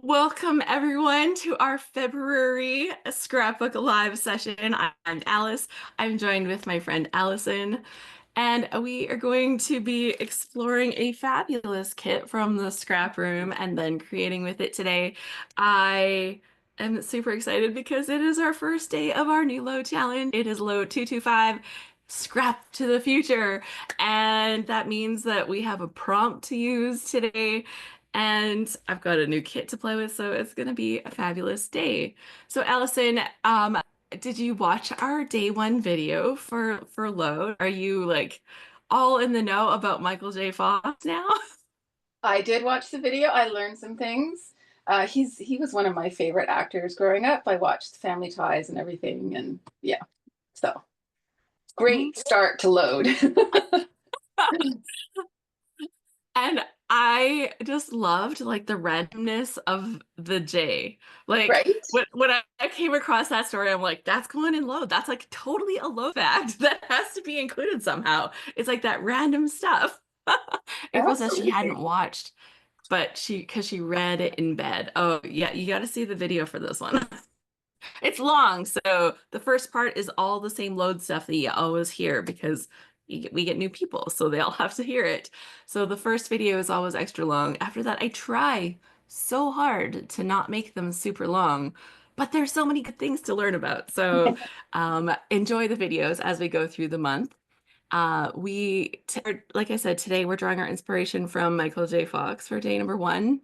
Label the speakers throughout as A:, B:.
A: Welcome everyone to our February Scrapbook Live session. I'm Alice. I'm joined with my friend Alison, and we are going to be exploring a fabulous kit from the scrap room and then creating with it today. I am super excited because it is our first day of our new load challenge. It is load 225, Scrap to the Future. And that means that we have a prompt to use today. And I've got a new kit to play with, so it's going to be a fabulous day. So, Allison, did you watch our day one video for Load? Are you like all in the know about Michael J. Fox now?
B: I did watch the video. I learned some things. He was one of my favorite actors growing up. I watched Family Ties and everything, and yeah, so
A: Mhm.
B: great start to load.
A: And I just loved like the randomness of the J. Like
B: Right?
A: when I came across that story, I'm like, that's going in Load. That's like totally a Load fact that has to be included somehow. It's like that random stuff. April says she hadn't
B: Absolutely.
A: watched, but because she read it in bed. Oh, yeah, you got to see the video for this one. It's long, so the first part is all the same load stuff that you always hear because we get new people, so they all have to hear it. So the first video is always extra long. After that, I try so hard to not make them super long, but there's so many good things to learn about. So enjoy the videos as we go through the month. Like I said, today we're drawing our inspiration from Michael J. Fox for day number one.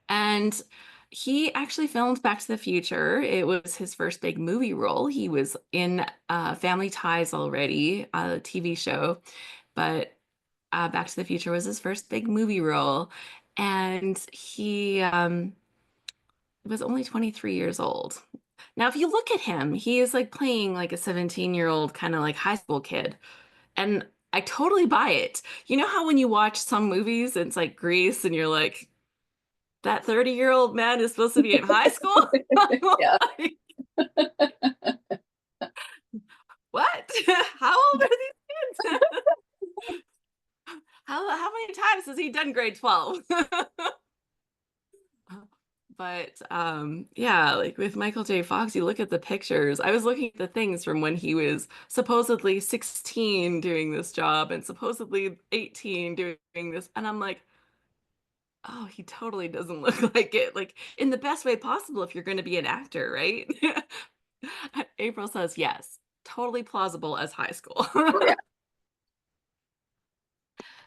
A: And he actually filmed Back to the Future. It was his first big movie role. He was in Family Ties already, a TV show, but Back to the Future was his first big movie role. And he was only 23 years old. Now, if you look at him, he is like playing like a 17-year-old kind of like high school kid. And I totally buy it. You know how when you watch some movies, it's like Grease, and you're like, that 30-year-old man is supposed to be in high school? I'm
B: Yeah.
A: like, what? How old are these kids? How many times has he done grade 12? But yeah, like with Michael J. Fox, you look at the pictures. I was looking at the things from when he was supposedly 16 doing this job and supposedly 18 doing this, and I'm like, oh, he totally doesn't look like it. Like in the best way possible if you're going to be an actor, right? April says yes, totally plausible as high school.
B: Oh, yeah.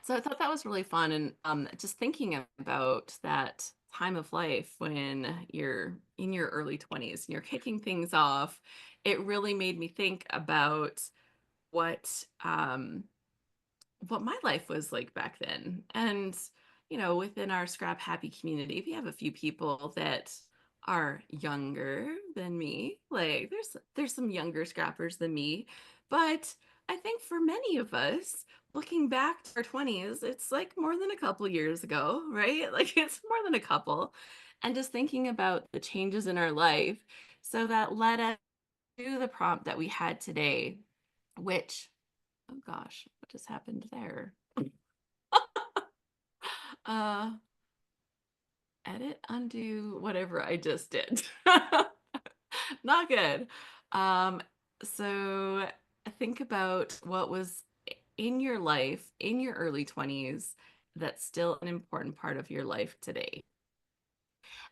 A: So I thought that was really fun, and just thinking about that time of life when you're in your early 20s and you're kicking things off, it really made me think about what what my life was like back then. And, within our Scrap Happy community, we have a few people that are younger than me. Like there's some younger scrappers than me, but I think for many of us, looking back to our 20s, it's like more than a couple years ago, right? Like it's more than a couple. And just thinking about the changes in our life. So that led us to the prompt that we had today, which, oh gosh, what just happened there? Uh, edit, undo, whatever I just did. Not good. Um, so think about what was in your life in your early 20s that's still an important part of your life today.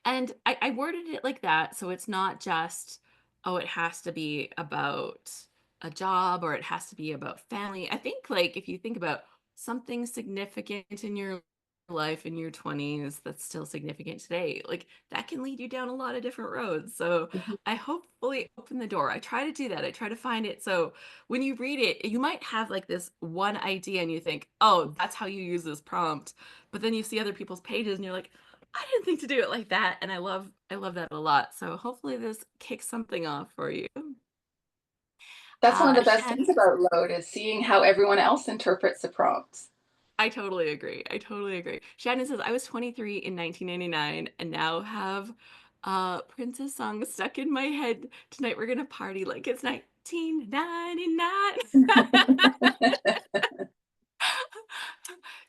A: And I worded it like that, so it's not just, oh, it has to be about a job or it has to be about family. I think, like, if you think about something significant in your life in your 20s that's still significant today, like that can lead you down a lot of different roads. So
B: Mhm.
A: I hopefully open the door. I try to do that. I try to find it. So when you read it, you might have like this one idea and you think, oh, that's how you use this prompt. But then you see other people's pages and you're like, I didn't think to do it like that, and I love that a lot. So hopefully this kicks something off for you.
B: That's one of the best
A: Shannon,
B: things about load is seeing how everyone else interprets the prompts.
A: I totally agree. I totally agree. Shannon says I was 23 in 1999 and now have Princess song stuck in my head. Tonight we're gonna party like it's 1999.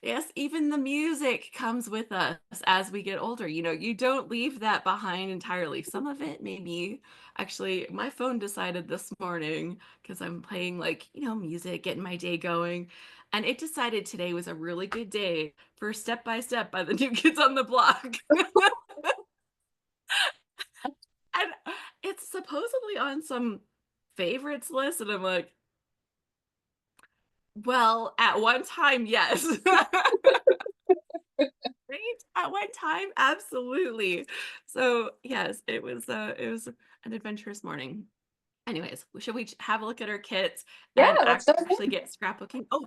A: Yes, even the music comes with us as we get older. You don't leave that behind entirely. Some of it maybe actually my phone decided this morning because I'm playing like, music, getting my day going. And it decided today was a really good day for Step by Step by the New Kids on the Block. And it's supposedly on some favorites list. And I'm like, well, at one time, yes. Right? At one time, absolutely. So, yes, it was an adventurous morning. Anyways, should we have a look at our kits
B: Yeah,
A: and
B: let's dive
A: actually
B: in.
A: get scrapbooking? Oh,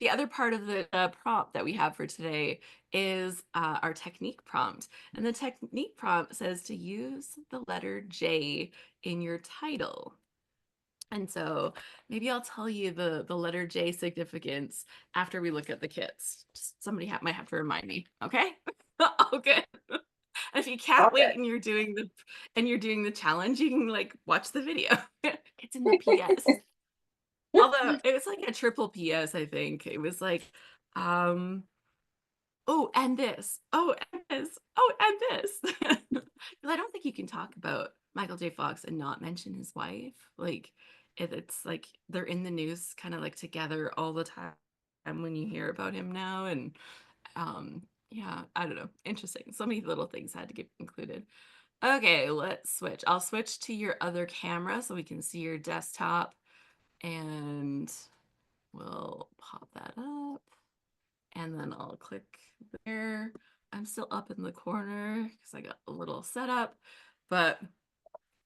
A: the other part of the prompt that we have for today is our technique prompt. And the technique prompt says to use the letter J in your title. And so maybe I'll tell you the letter J significance after we look at the kits. Just somebody might have to remind me. Okay. Okay. If you can't
B: Okay.
A: wait and you're doing the challenge, you can like watch the video. It's in the PS. Although it was like a triple PS, I think. It was like, um, oh, and this. Oh, and this. Oh, and this. 'Cause I don't think you can talk about Michael J. Fox and not mention his wife. Like, it's like they're in the news kind of like together all the time when you hear about him now. And yeah, I don't know. Interesting. So many little things had to get included. Okay, let's switch. I'll switch to your other camera so we can see your desktop and we'll pop that up. And then I'll click there. I'm still up in the corner because I got a little setup, but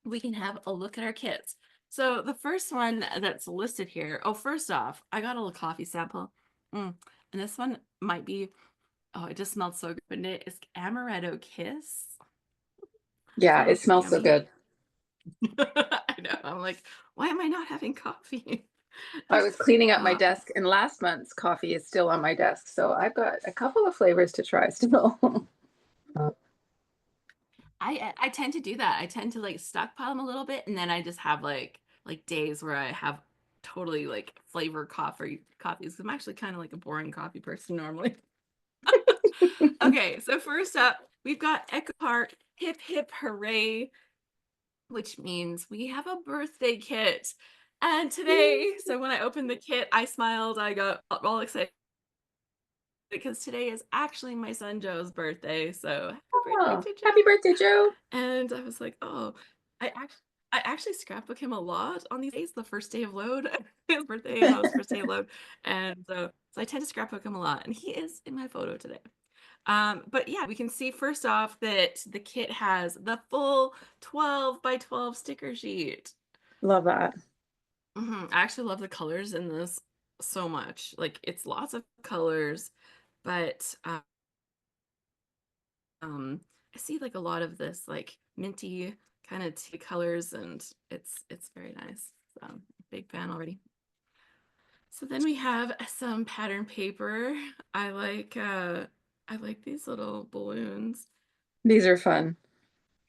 A: we can have a look at our kits. So the first one that's listed here, oh, first off, I got a little coffee sample. And this one might be, oh, it just smelled so good. And it is Amaretto Kiss.
B: Yeah, it
A: Sounds
B: smells so
A: yummy.
B: good.
A: I know. I'm like, why am I not having coffee?
B: I was cleaning up my
A: uh,
B: desk, and last month's coffee is still on my desk. So I've got a couple of flavors to try still.
A: I tend to do that. I tend to like stockpile them a little bit, and then I just have like days where I have totally like flavor coffees. I'm actually kind of like a boring coffee person normally. Okay, so first up, we've got Echo Park Hip Hip Hooray, which means we have a birthday kit. And today, so when I opened the kit, I smiled. I got all excited because today is actually my son Joe's birthday. So happy birthday
B: Oh,
A: to
B: happy
A: Joe.
B: birthday, Joe.
A: And I was like, oh, I actually scrapbook him a lot on these days, the first day of load. His birthday is always first day of load. And so I tend to scrapbook him a lot. And he is in my photo today. But yeah, we can see first off that the kit has the full 12 by 12 sticker sheet.
B: Love that.
A: I actually love the colors in this so much. Like it's lots of colors, but um I see like a lot of this like minty kind of tea colors and it's very nice. So big fan already. So then we have some pattern paper. I like these little balloons.
B: These are fun.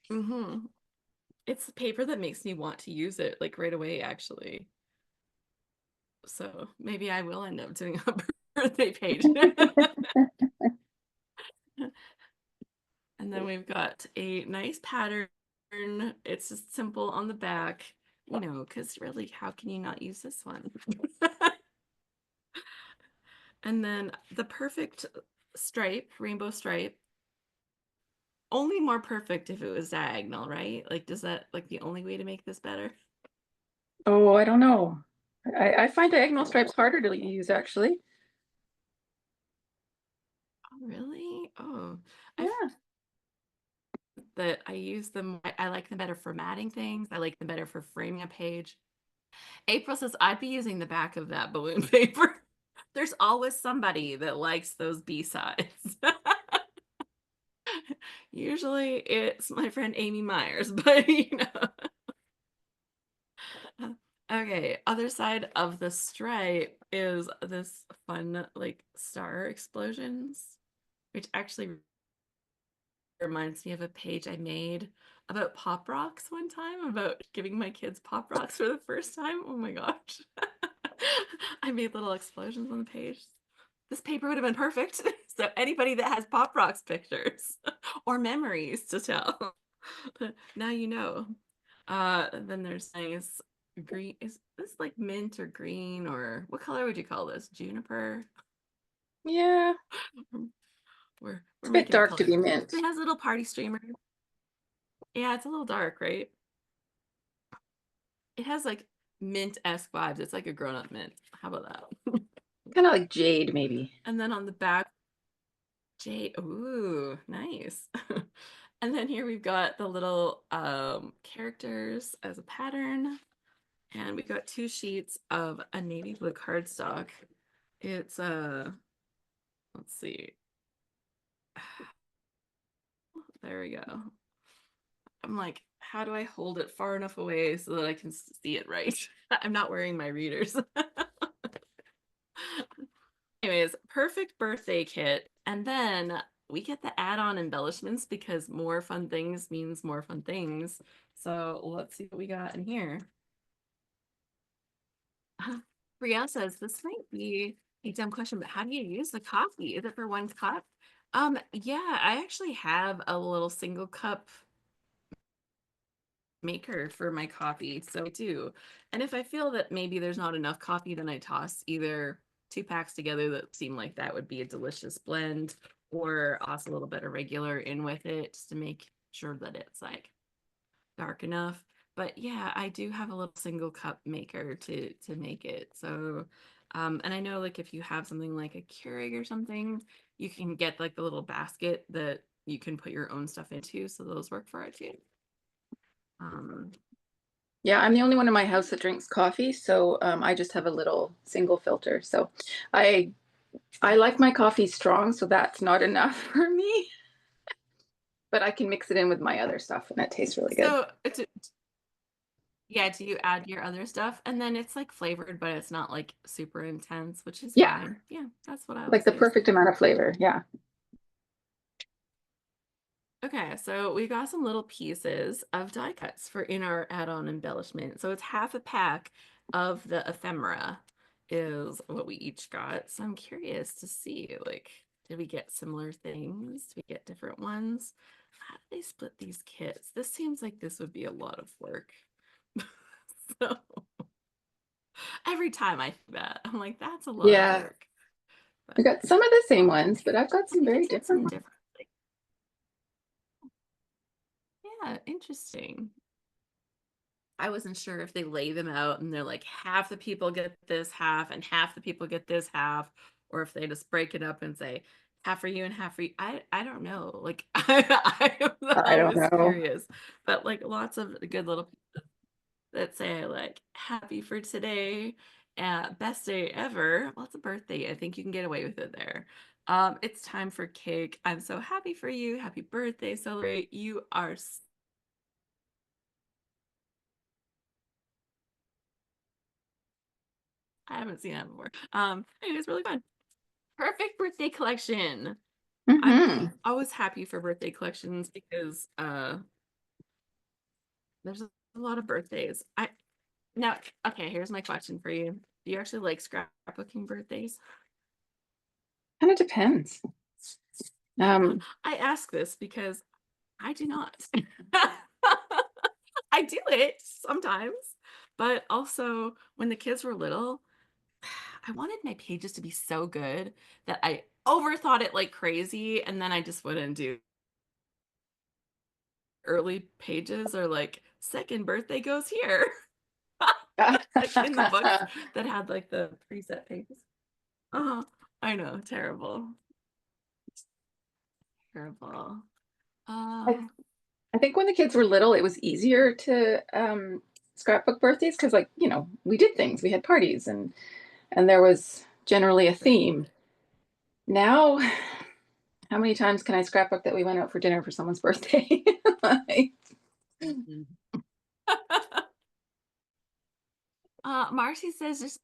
A: hmm It's the paper that makes me want to use it like right away actually. So maybe I will end up doing a birthday page. And then we've got a nice pattern. It's just simple on the back, because really, how can you not use this one? And then the perfect stripe, rainbow stripe, only more perfect if it was diagonal, right? Like, does that like the only way to make this better?
B: Oh, I don't know. I find diagonal stripes harder to use, actually.
A: Oh, really? Oh, I
B: Yeah.
A: that I use them. I like them better for matting things. I like them better for framing a page. April says I'd be using the back of that balloon paper. There's always somebody that likes those B-sides. Usually it's my friend Amy Myers, but Okay, other side of the stripe is this fun like star explosions, which actually reminds me of a page I made about pop rocks one time, about giving my kids pop rocks for the first time. Oh my gosh. I made little explosions on the page. this paper would have been perfect. So anybody that has Pop Rocks pictures or memories to tell, now you know. Then there's nice green. Is this like mint or green or what color would you call this? Juniper?
B: Yeah,
A: We're
B: it's a bit
A: making it
B: dark to be
A: colorful.
B: mint.
A: It has a little party streamer. Yeah, it's a little dark, right? It has like mint-esque vibes. It's like a grown-up mint. How about that?
B: Kind of like jade, maybe.
A: And then on the back, Jade. Ooh, nice. And then here we've got the little characters as a pattern. And we got 2 sheets of a navy blue cardstock. It's let's see. There we go. I'm like, how do I hold it far enough away so that I can see it right? I'm not wearing my readers. Anyways, perfect birthday kit. And then we get the add-on embellishments because more fun things means more fun things. So let's see what we got in here. Brielle says this might be a dumb question, but how do you use the coffee? Is it for 1 cup? Yeah, I actually have a little single cup maker for my coffee, so I do. And if I feel that maybe there's not enough coffee, then I toss either 2 packs together that seem like that would be a delicious blend, or also a little bit of regular in with it just to make sure that it's like dark enough. But yeah, I do have a little single cup maker to make it. So and I know like if you have something like a Keurig or something, you can get like the little basket that you can put your own stuff into. So those work for it too. Um,
B: Yeah, I'm the only one in my house that drinks coffee, so I just have a little single filter. So I I like my coffee strong, so that's not enough for me. But I can mix it in with my other stuff, and it tastes really good.
A: so it's yeah, do you add your other stuff? And then it's like flavored, but it's not like super intense, which is
B: Yeah,
A: fine. Yeah, that's what I
B: like
A: always
B: the
A: use.
B: perfect amount of flavor. Yeah.
A: Okay, so we got some little pieces of die cuts for in our add-on embellishment. So it's half a pack of the ephemera is what we each got. So I'm curious to see, like, did we get similar things? Did we get different ones? How do they split these kits? This seems like this would be a lot of work. So every time I think that, I'm like, that's a lot of
B: Yeah.
A: work. But
B: I got some of the same ones, but I've got some
A: we
B: very
A: did get
B: different
A: some
B: ones.
A: different, like, yeah, interesting. I wasn't sure if they lay them out and they're like half the people get this half and half the people get this half, or if they just break it up and say half for you and half for you. I don't know. Like I am
B: I don't
A: always
B: know.
A: curious, but like lots of good little that say like happy for today, best day ever. Well, it's a birthday. I think you can get away with it there. It's time for cake. I'm so happy for you. Happy birthday, celebrate. You are I haven't seen that before. It was really fun. Perfect birthday collection. I'm
B: Hmm.
A: always happy for birthday collections because there's a lot of birthdays. I now okay, here's my question for you. Do you actually like scrapbooking birthdays?
B: Kind of depends. Um,
A: I ask this because I do not. I do it sometimes, but also when the kids were little, I wanted my pages to be so good that I overthought it like crazy, and then I just wouldn't do early pages or like second birthday goes here. Like in the books that had like the preset pages. Oh, I know, terrible. Terrible.
B: I,
A: Uh
B: I think when the kids were little, it was easier to scrapbook birthdays because, like, we did things, we had parties, and there was generally a theme. Now, how many times can I scrapbook that we went out for dinner for someone's birthday? Like,
A: Marcy says just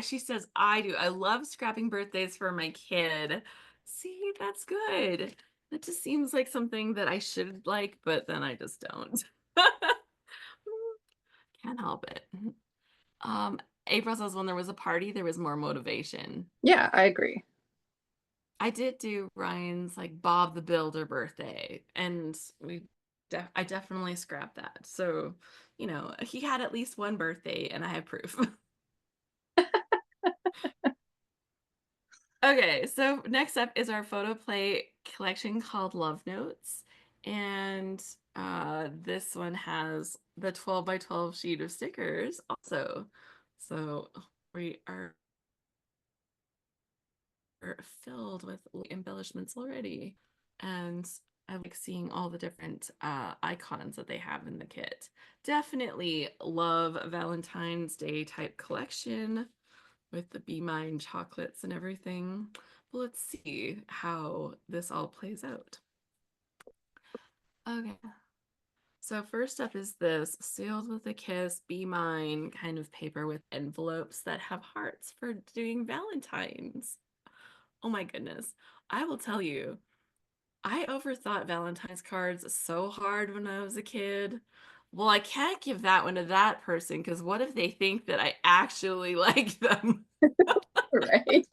A: she says I do. I love scrapping birthdays for my kid. See, that's good. That just seems like something that I should like, but then I just don't. Can't help it. Um, April says when there was a party, there was more motivation.
B: yeah, I agree.
A: I did do Ryan's like Bob the Builder birthday, and I definitely scrapped that. So, he had at least one birthday, and I have proof. Okay, so next up is our photo play collection called Love Notes. And this one has the 12 by 12 sheet of stickers also. So we are filled with embellishments already. And I like seeing all the different icons that they have in the kit. Definitely love Valentine's Day type collection with the Be Mine chocolates and everything. But let's see how this all plays out. Okay. So first up is this sealed with a kiss, Be Mine kind of paper with envelopes that have hearts for doing Valentine's. Oh my goodness. I will tell you, I overthought Valentine's cards so hard when I was a kid. Well, I can't give that one to that person because what if they think that I actually like them?
B: Right.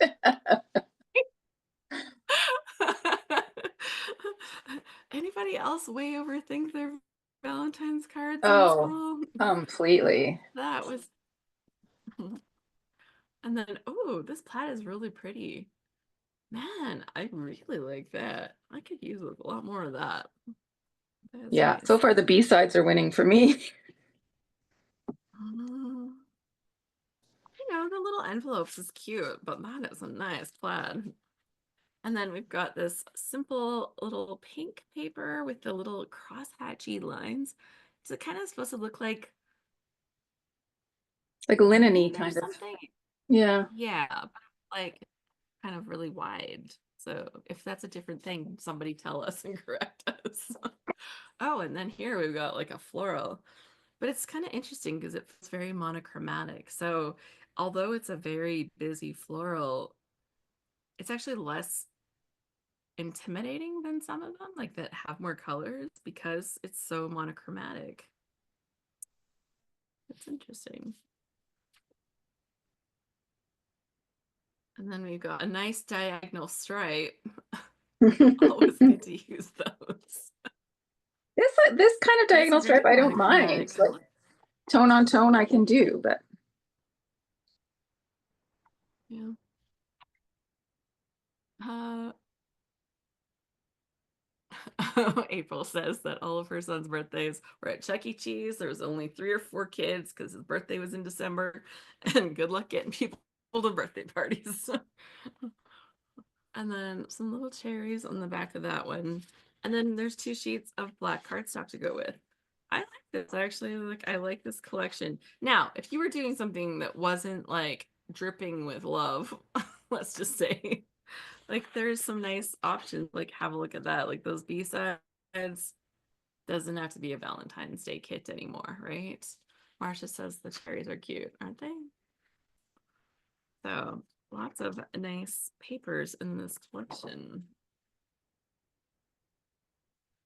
A: Anybody else way overthink their Valentine's cards in
B: Oh,
A: school?
B: completely.
A: That was, and then, oh, this plaid is really pretty. Man, I really like that. I could use a lot more of that. That's
B: Yeah. So
A: nice.
B: far, the B-sides are winning for me.
A: Um, the little envelopes is cute, but that is a nice plaid. And then we've got this simple little pink paper with the little crosshatchy lines. Is it kind of supposed to look like
B: Like linen-y
A: linen or
B: kind of.
A: something?
B: Yeah.
A: Yeah, but like kind of really wide. So if that's a different thing, somebody tell us and correct us. Oh, and then here we've got like a floral, but it's kind of interesting because it's very monochromatic. So although it's a very busy floral, it's actually less intimidating than some of them, like that have more colors because it's so monochromatic. It's interesting. And then we've got a nice diagonal stripe. Always good to use those.
B: This kind of
A: But it's a
B: diagonal stripe
A: very
B: I don't mind.
A: monochromatic
B: Like
A: color.
B: tone on tone I can do, but
A: Yeah. Uh, April says that all of her son's birthdays were at Chuck E. Cheese. There was only 3 or 4 kids because his birthday was in December. And good luck getting people to birthday parties. And then some little cherries on the back of that one. And then there's 2 sheets of black cardstock to go with. I like this actually. I like this collection. Now, if you were doing something that wasn't like dripping with love, let's just say, like there's some nice options. Like have a look at that. Like those B-sides doesn't have to be a Valentine's Day kit anymore, right? Marcia says the cherries are cute, aren't they? So lots of nice papers in this collection.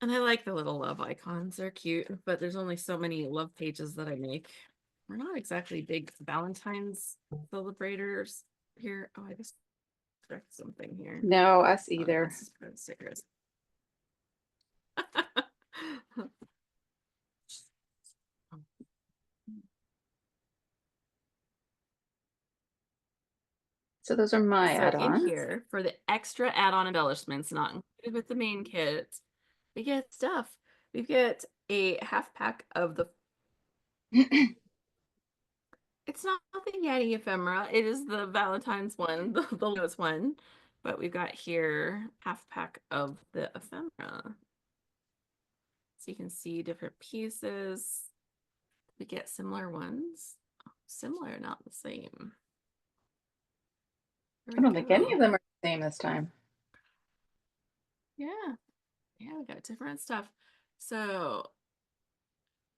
A: And I like the little love icons. They're cute, but there's only so many love pages that I make. We're not exactly big Valentine's celebrators here. Oh, I just correct something here.
B: no, us
A: Oh,
B: either.
A: let's just put stickers.
B: So those are my
A: So in
B: add-ons.
A: here, for the extra add-on embellishments not included with the main kit, we get stuff. We get a half pack of the it's not the Yeti ephemera. It is the Valentine's one, the lowest one. But we've got here half pack of the ephemera. So you can see different pieces. We get similar ones. Similar, not the same. There
B: I
A: we
B: don't think any of
A: go.
B: them are the same this time.
A: Yeah. Yeah, we got different stuff. So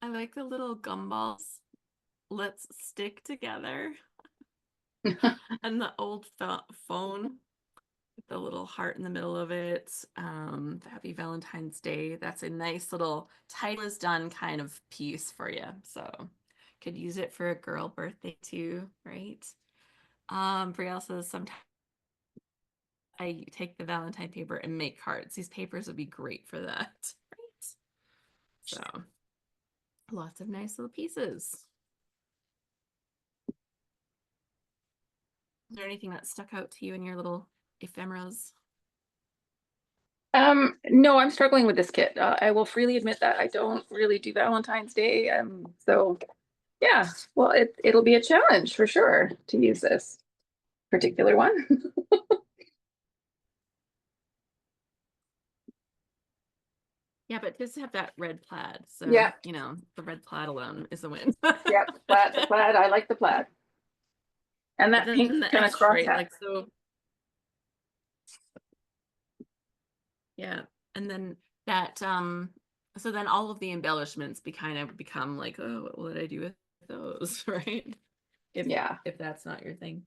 A: I like the little gumballs. Let's stick together. And the old phone the little heart in the middle of it. Happy Valentine's Day. That's a nice little title is done kind of piece for you. So could use it for a girl birthday too, right? Brielle says sometimes I take the Valentine paper and make cards. These papers would be great for that. Right? So lots of nice little pieces. Is there anything that stuck out to you in your little ephemeras?
B: No, I'm struggling with this kit. I will freely admit that I don't really do Valentine's Day. So yeah, well, it'll be a challenge for sure to use this particular one.
A: Yeah, but just have that red plaid. So,
B: Yeah,
A: the red plaid alone is a win.
B: yeah, the plaid. I like the plaid and
A: But
B: that pink
A: then the
B: kind of
A: extra,
B: cross
A: right?
B: hat.
A: Like, so, yeah. And then so then all of the embellishments become like, oh, what would I do with those, right? If
B: Yeah,
A: if that's not your thing.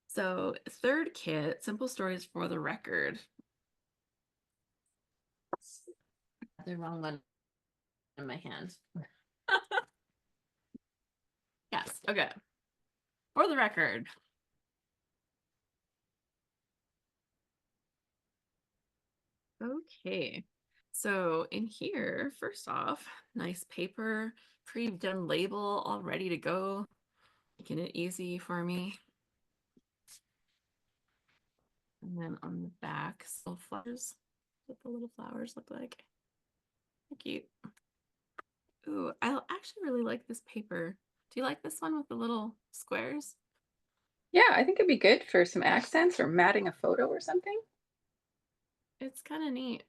A: So, third kit, simple stories for the record. The wrong one in my hand. Yes. Okay. For the record. Okay. So in here, first off, nice paper, pre-done label, all ready to go, making it easy for me. And then on the back, little flowers. What the little flowers look like. Cute. Ooh, I actually really like this paper. Do you like this one with the little squares?
B: yeah, I think it'd be good for some accents or matting a photo or something.
A: It's kind of neat.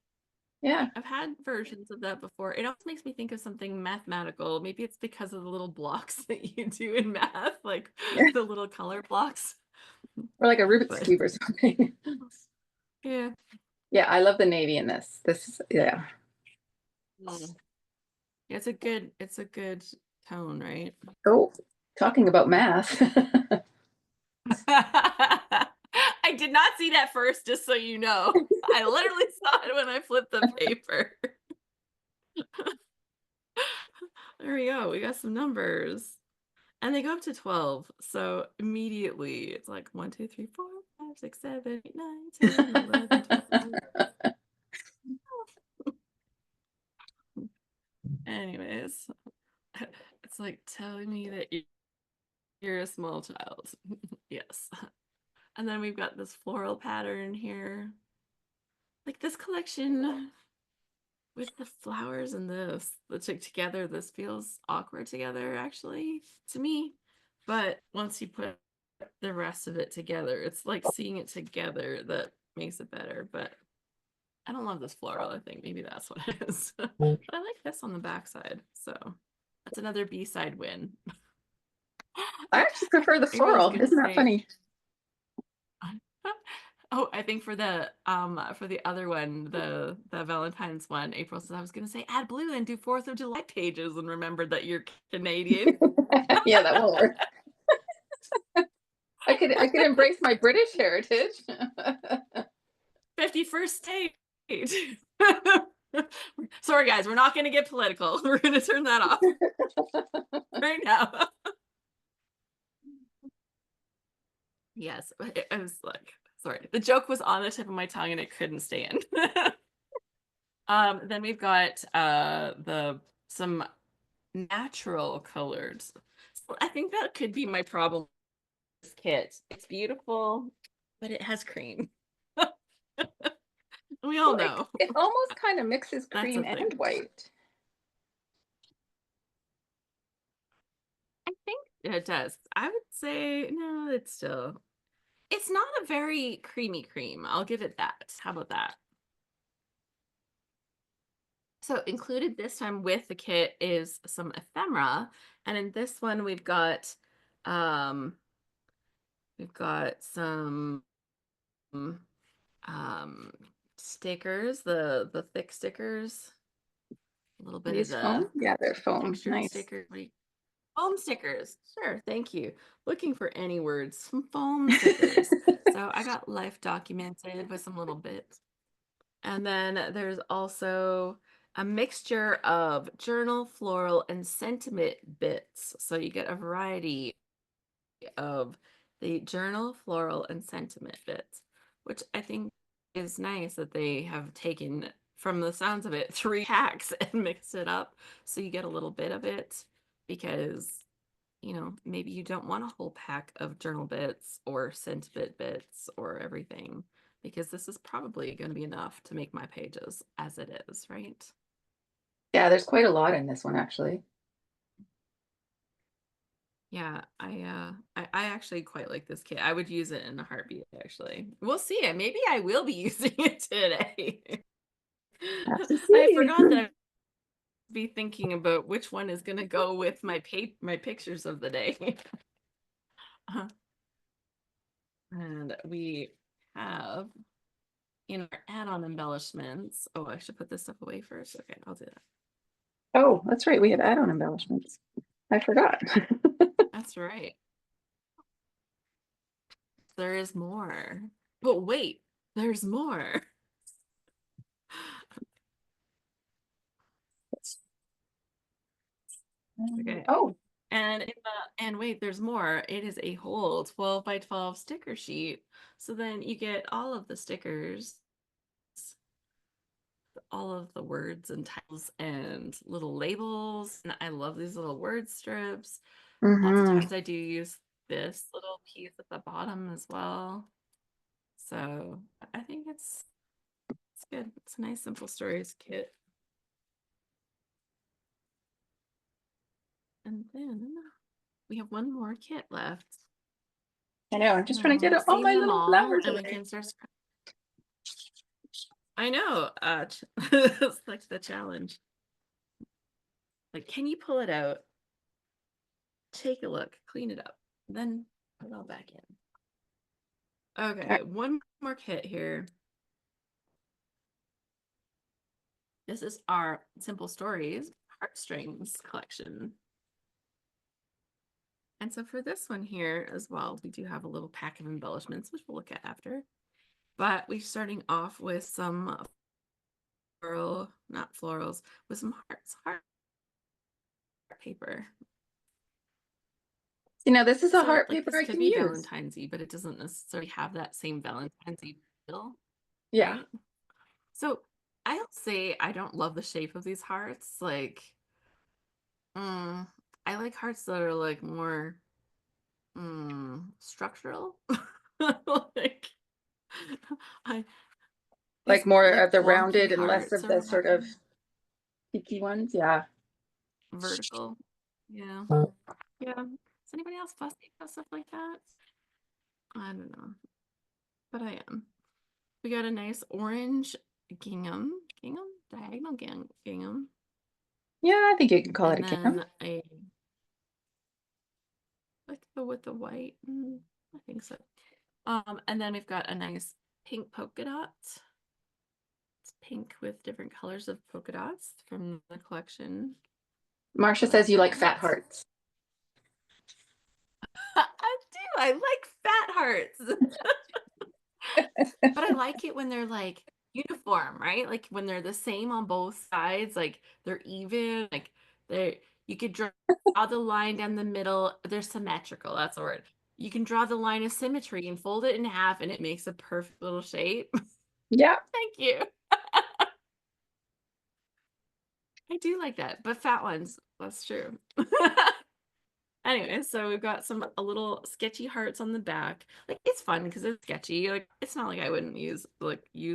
B: Yeah,
A: I've had versions of that before. It also makes me think of something mathematical. Maybe it's because of the little blocks that you do in math, like
B: yeah,
A: the little color blocks.
B: or like a Rubik's
A: But
B: cube or something.
A: yeah.
B: Yeah, I love the navy in this. This is yeah.
A: Mm. It's a good tone, right?
B: Oh, talking about math.
A: I did not see that first, just so you know. I literally saw it when I flipped the paper. There we go. We got some numbers. And they go up to 12. So immediately it's like 1, 2, 3, 4, 5, 6, 7, 8, 9, 10, 11, 12. Anyways, it's like telling me that you're a small child. Yes. And then we've got this floral pattern here. Like this collection with the flowers and the together, this feels awkward together, actually, to me. But once you put the rest of it together, it's like seeing it together that makes it better. But I don't love this floral. I think maybe that's what it is. But I like this on the backside. So that's another B-side win.
B: I actually prefer the
A: April was
B: floral.
A: gonna
B: Isn't that
A: say,
B: funny?
A: oh, I think for the other one, the Valentine's one, April says I was gonna say add blue and do 4th of July pages and remembered that you're Canadian.
B: Yeah, that won't work. I could embrace my British heritage.
A: 51st date. Sorry guys, we're not gonna get political. We're gonna turn that off right now. Yes, I was like, sorry. The joke was on the tip of my tongue and it couldn't stay in. Then we've got the some natural colored. So I think that could be my problem with this kit. It's beautiful, but it has cream. We all
B: Well,
A: know
B: it almost kind of mixes
A: that's
B: cream
A: a thing.
B: and white.
A: I think it does. I would say no, it's not a very creamy cream. I'll give it that. How about that? So included this time with the kit is some ephemera, and in this one um we've got some um stickers, the thick stickers, a little bit of
B: These
A: the
B: foam? Yeah, they're foam.
A: textured
B: Nice.
A: stickers. Foam stickers. Sure, thank you. Looking for any words. Some foam stickers. So I got life documented with some little bits. And then there's also a mixture of journal, floral, and sentiment bits. So you get a variety of the journal, floral, and sentiment bits, which I think is nice that they have taken, from the sounds of it, 3 packs and mixed it up so you get a little bit of it because, maybe you don't want a whole pack of journal bits or bits or everything because this is probably going to be enough to make my pages as it is, right?
B: Yeah, there's quite a lot in this one actually.
A: Yeah, I actually quite like this kit. I would use it in a heartbeat, actually. We'll see it. Maybe I will be using it today.
B: Have to
A: I
B: see.
A: forgot that I'd be thinking about which one is gonna go with my pictures of the day. And we have in our add-on embellishments. Oh, I should put this stuff away first. Okay, I'll do that.
B: Oh, that's right. We have add-on embellishments. I forgot.
A: That's right. There is more. But wait, there's more. Okay.
B: Oh,
A: And wait, there's more. It is a whole 12 by 12 sticker sheet. So then you get all of the stickers, all of the words and titles and little labels. And I love these little word strips. Lots of
B: mm-hmm.
A: times I do use this little piece at the bottom as well. So I think it's good. It's a nice simple stories kit. And then we have one more kit left.
B: I know. I'm
A: And
B: just
A: then
B: trying to
A: when we've
B: get all
A: seen
B: my
A: them
B: little
A: all
B: flowers
A: and we
B: away.
A: can start. I know. It's like the challenge. Like, can you pull it out, take a look, clean it up, then put it all back in? Okay, one more kit here. This is our Simple Stories Heartstrings collection. And so for this one here as well, we do have a little pack of embellishments, which we'll look at after. But we're starting off with some not florals, with some heart paper.
B: This is a
A: So
B: heart
A: like
B: paper
A: this
B: I
A: could
B: can
A: be
B: use.
A: Valentine's-y, but it doesn't necessarily have that same Valentine's-y feel,
B: Yeah.
A: right? So I'll say I don't love the shape of these hearts. Like, I like hearts that are like more structural. Like I
B: Like
A: these
B: more
A: like
B: of the
A: wonky
B: rounded and less
A: hearts
B: of
A: or
B: the sort of
A: whatever.
B: peaky ones. Yeah.
A: Vertical. Yeah. Yeah. Is anybody else fussy about stuff like that? I don't know, but I am. We got a nice orange diagonal gingham,
B: Yeah, I think you can call it
A: and
B: a gingham.
A: then a like the with the white. I think so. And then we've got a nice pink polka dot. It's pink with different colors of polka dots from the collection.
B: Marcia
A: Love
B: says you like fat
A: that.
B: hearts.
A: I do. I like fat hearts. But I like it when they're like uniform, right? Like when they're the same on both sides, like they're even, like they're you could draw the line down the middle. They're symmetrical. That's the word. You can draw the line of symmetry and fold it in half and it makes a perfect little shape.
B: Yeah.
A: Thank you. I do like that, but fat ones, that's true. Anyway, so we've got some a little sketchy hearts on the back. Like it's fun because it's sketchy. Like it's not like I wouldn't use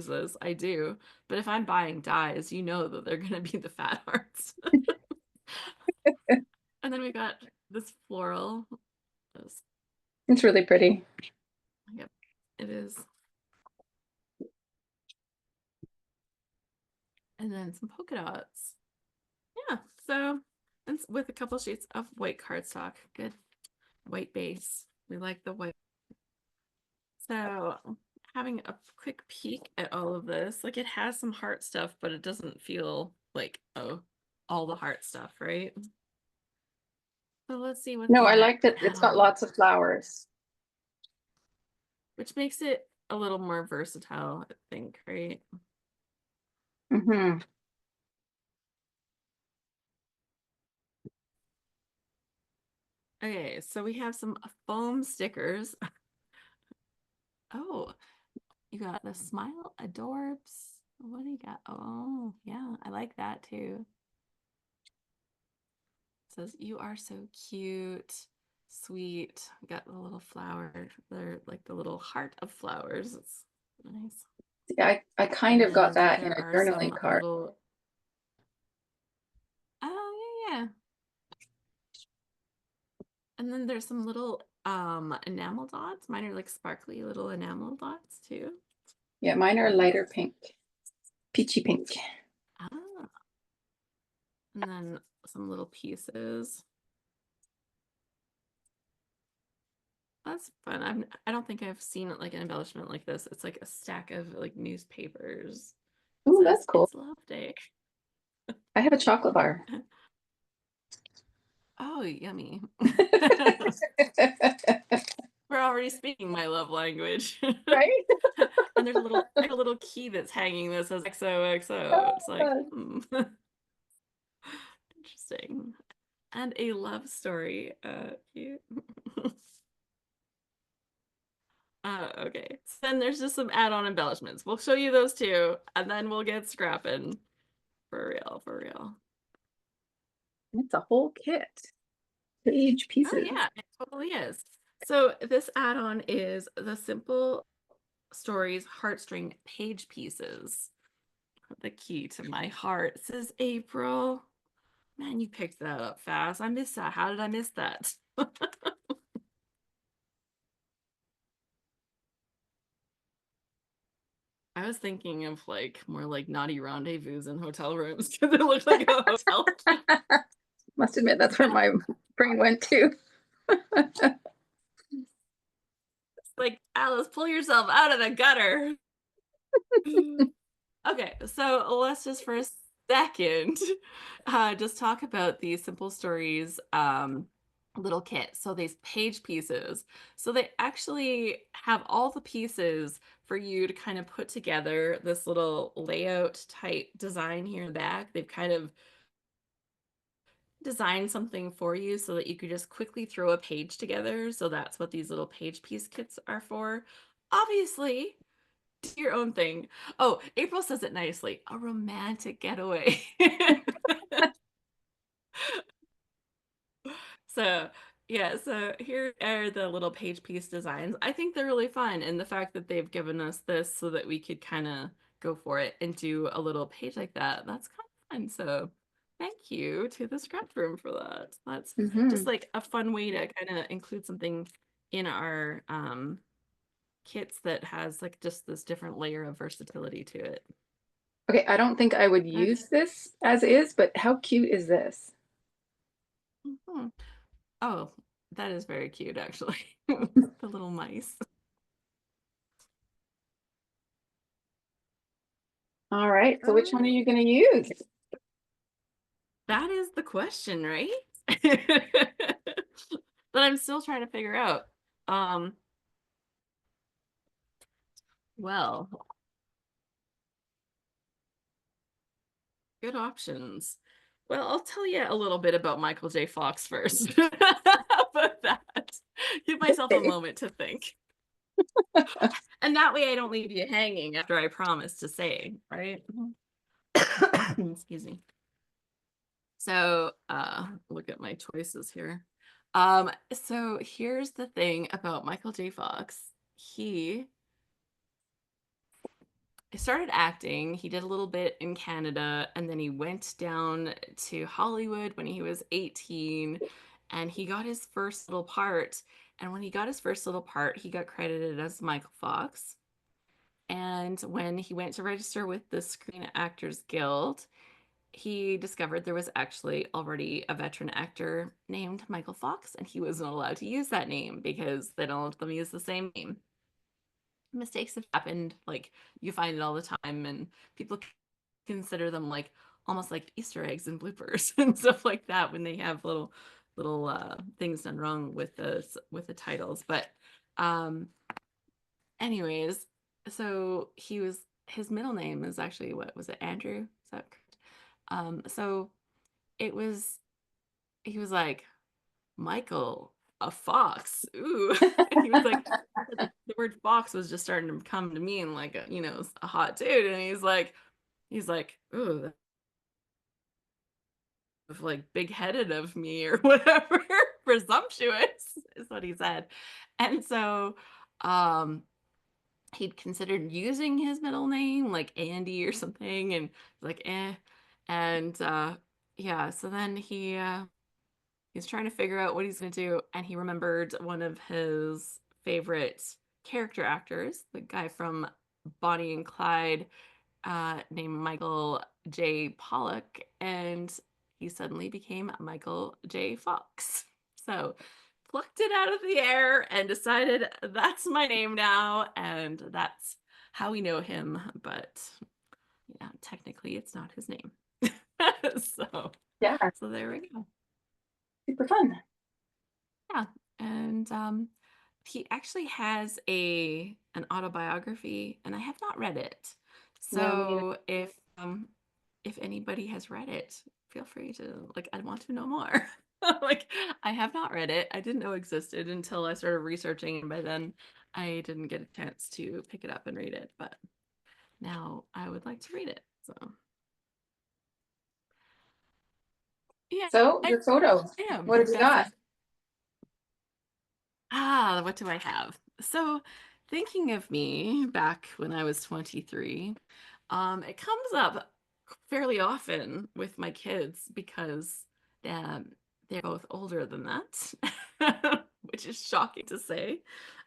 A: this. I do. But if I'm buying dies, you know that they're gonna be the fat hearts. And then we got this floral. This-
B: It's really pretty.
A: Yep, it is. And then some polka dots. Yeah, so and with a couple sheets of white cardstock. Good white base. We like the white. So having a quick peek at all of this, like it has some heart stuff, but it doesn't feel like, oh, all the heart stuff, right? So let's see what
B: No,
A: the
B: I like that it's got
A: add-on,
B: lots of flowers.
A: which makes it a little more versatile, I think, right?
B: Hmm.
A: Okay, so we have some foam stickers. Oh, You got the smile adorbs. What do you got? Oh, yeah, I like that too. It says you are so cute, sweet. Got the little flower. They're like the little heart of flowers. It's nice.
B: Yeah, I kind of got
A: And
B: that in
A: there
B: a
A: are
B: journaling
A: some
B: card.
A: little, oh yeah, yeah. And then there's some little enamel dots. Mine are like sparkly little enamel dots too.
B: Yeah, mine are
A: Nice.
B: lighter pink, peachy pink.
A: Ah, and then some little pieces. That's fun. I don't think I've seen it like an embellishment like this. It's like a stack of like newspapers. It
B: Oh, that's
A: says
B: cool.
A: it's love day.
B: I have a chocolate bar.
A: Oh, yummy. We're already speaking my love language.
B: Right?
A: And there's a little key that's hanging that says XOXO. It's like, interesting. And a love story. Cute. Okay. So then there's just some add-on embellishments. We'll show you those too, and then we'll get scrapping. For real, for real.
B: It's a whole kit. Page
A: Oh
B: pieces.
A: yeah, it totally is. So this add-on is the Simple Stories Heartstring Page Pieces. The key to my heart, says April. Man, you picked that up fast. I missed that. How did I miss that? I was thinking of like more like naughty rendezvous in hotel rooms because it looked like a hotel key.
B: Must admit, that's where my brain went to.
A: Like, Alice, pull yourself out of the gutter. Okay, so let's just for a second just talk about these Simple Stories little kit. So these page pieces. So they actually have all the pieces for you to kind of put together this little layout type design here in the back. They've kind of designed something for you so that you could just quickly throw a page together. So that's what these little page piece kits are for. Obviously, do your own thing. Oh, April says it nicely. A romantic getaway. So, yeah, so here are the little page piece designs. I think they're really fun. And the fact that they've given us this so that we could kind of go for it and do a little page like that, that's kind of fun. So, thank you to the scrap room for that. That's just
B: Hmm.
A: like a fun way to kind of include something in our kits that has like just this different layer of versatility to it.
B: Okay, I don't think I would
A: Okay.
B: use this as is, but how cute is this?
A: Mhm. Oh, that is very cute, actually. The little mice.
B: All right, so which one are
A: Uh,
B: you going to use?
A: that is the question, right? That I'm still trying to figure out. Um, well, good options. Well, I'll tell you a little bit about Michael J. Fox first. About that. Give myself a
B: Okay.
A: moment to think. And that way I don't leave you hanging after I promise to say, right? Excuse me. So, look at my choices here. So here's the thing about Michael J. Fox. He started acting. He did a little bit in Canada, and then he went down to Hollywood when he was 18, and he got his first little part. And when he got his first little part, he got credited as Michael Fox. And when he went to register with the Screen Actors Guild, he discovered there was actually already a veteran actor named Michael Fox, and he wasn't allowed to use that name because they don't let them use the same name. Mistakes have happened, like you find it all the time, and people consider them like almost like Easter eggs and bloopers and stuff like that when they have little things done wrong with the titles. But um, anyways, so his middle name is actually, what was it, Andrew? Is that correct? So it was he was like, Michael, a fox. Ooh. And he was like, the word fox was just starting to come to mean like a, a hot dude. And he's like, ooh, that's like big headed of me or whatever, presumptuous is what he said. And so, um, he'd considered using his middle name like Andy or something, and like, eh. And yeah, so then he's trying to figure out what he's going to do, and he remembered one of his favorite character actors, the guy from Bonnie and Clyde, named Michael J. Pollock, and he suddenly became Michael J. Fox. So plucked it out of the air and decided that's my name now, and that's how we know him. But yeah, technically it's not his name. so
B: Yeah,
A: so there we go.
B: super fun.
A: Yeah. And he actually has a an autobiography, and I have not read it.
B: No, me neither.
A: So if anybody has read it, feel free to, like, I want to know more. Like, I have not read it. I didn't know existed until I started researching, and by then I didn't get a chance to pick it up and read it, but now I would like to read it. So yeah,
B: So
A: I
B: your photo,
A: am.
B: what have you
A: That's
B: got?
A: a what do I have? So, thinking of me back when I was 23, it comes up fairly often with my kids because um, they're both older than that, which is shocking to say.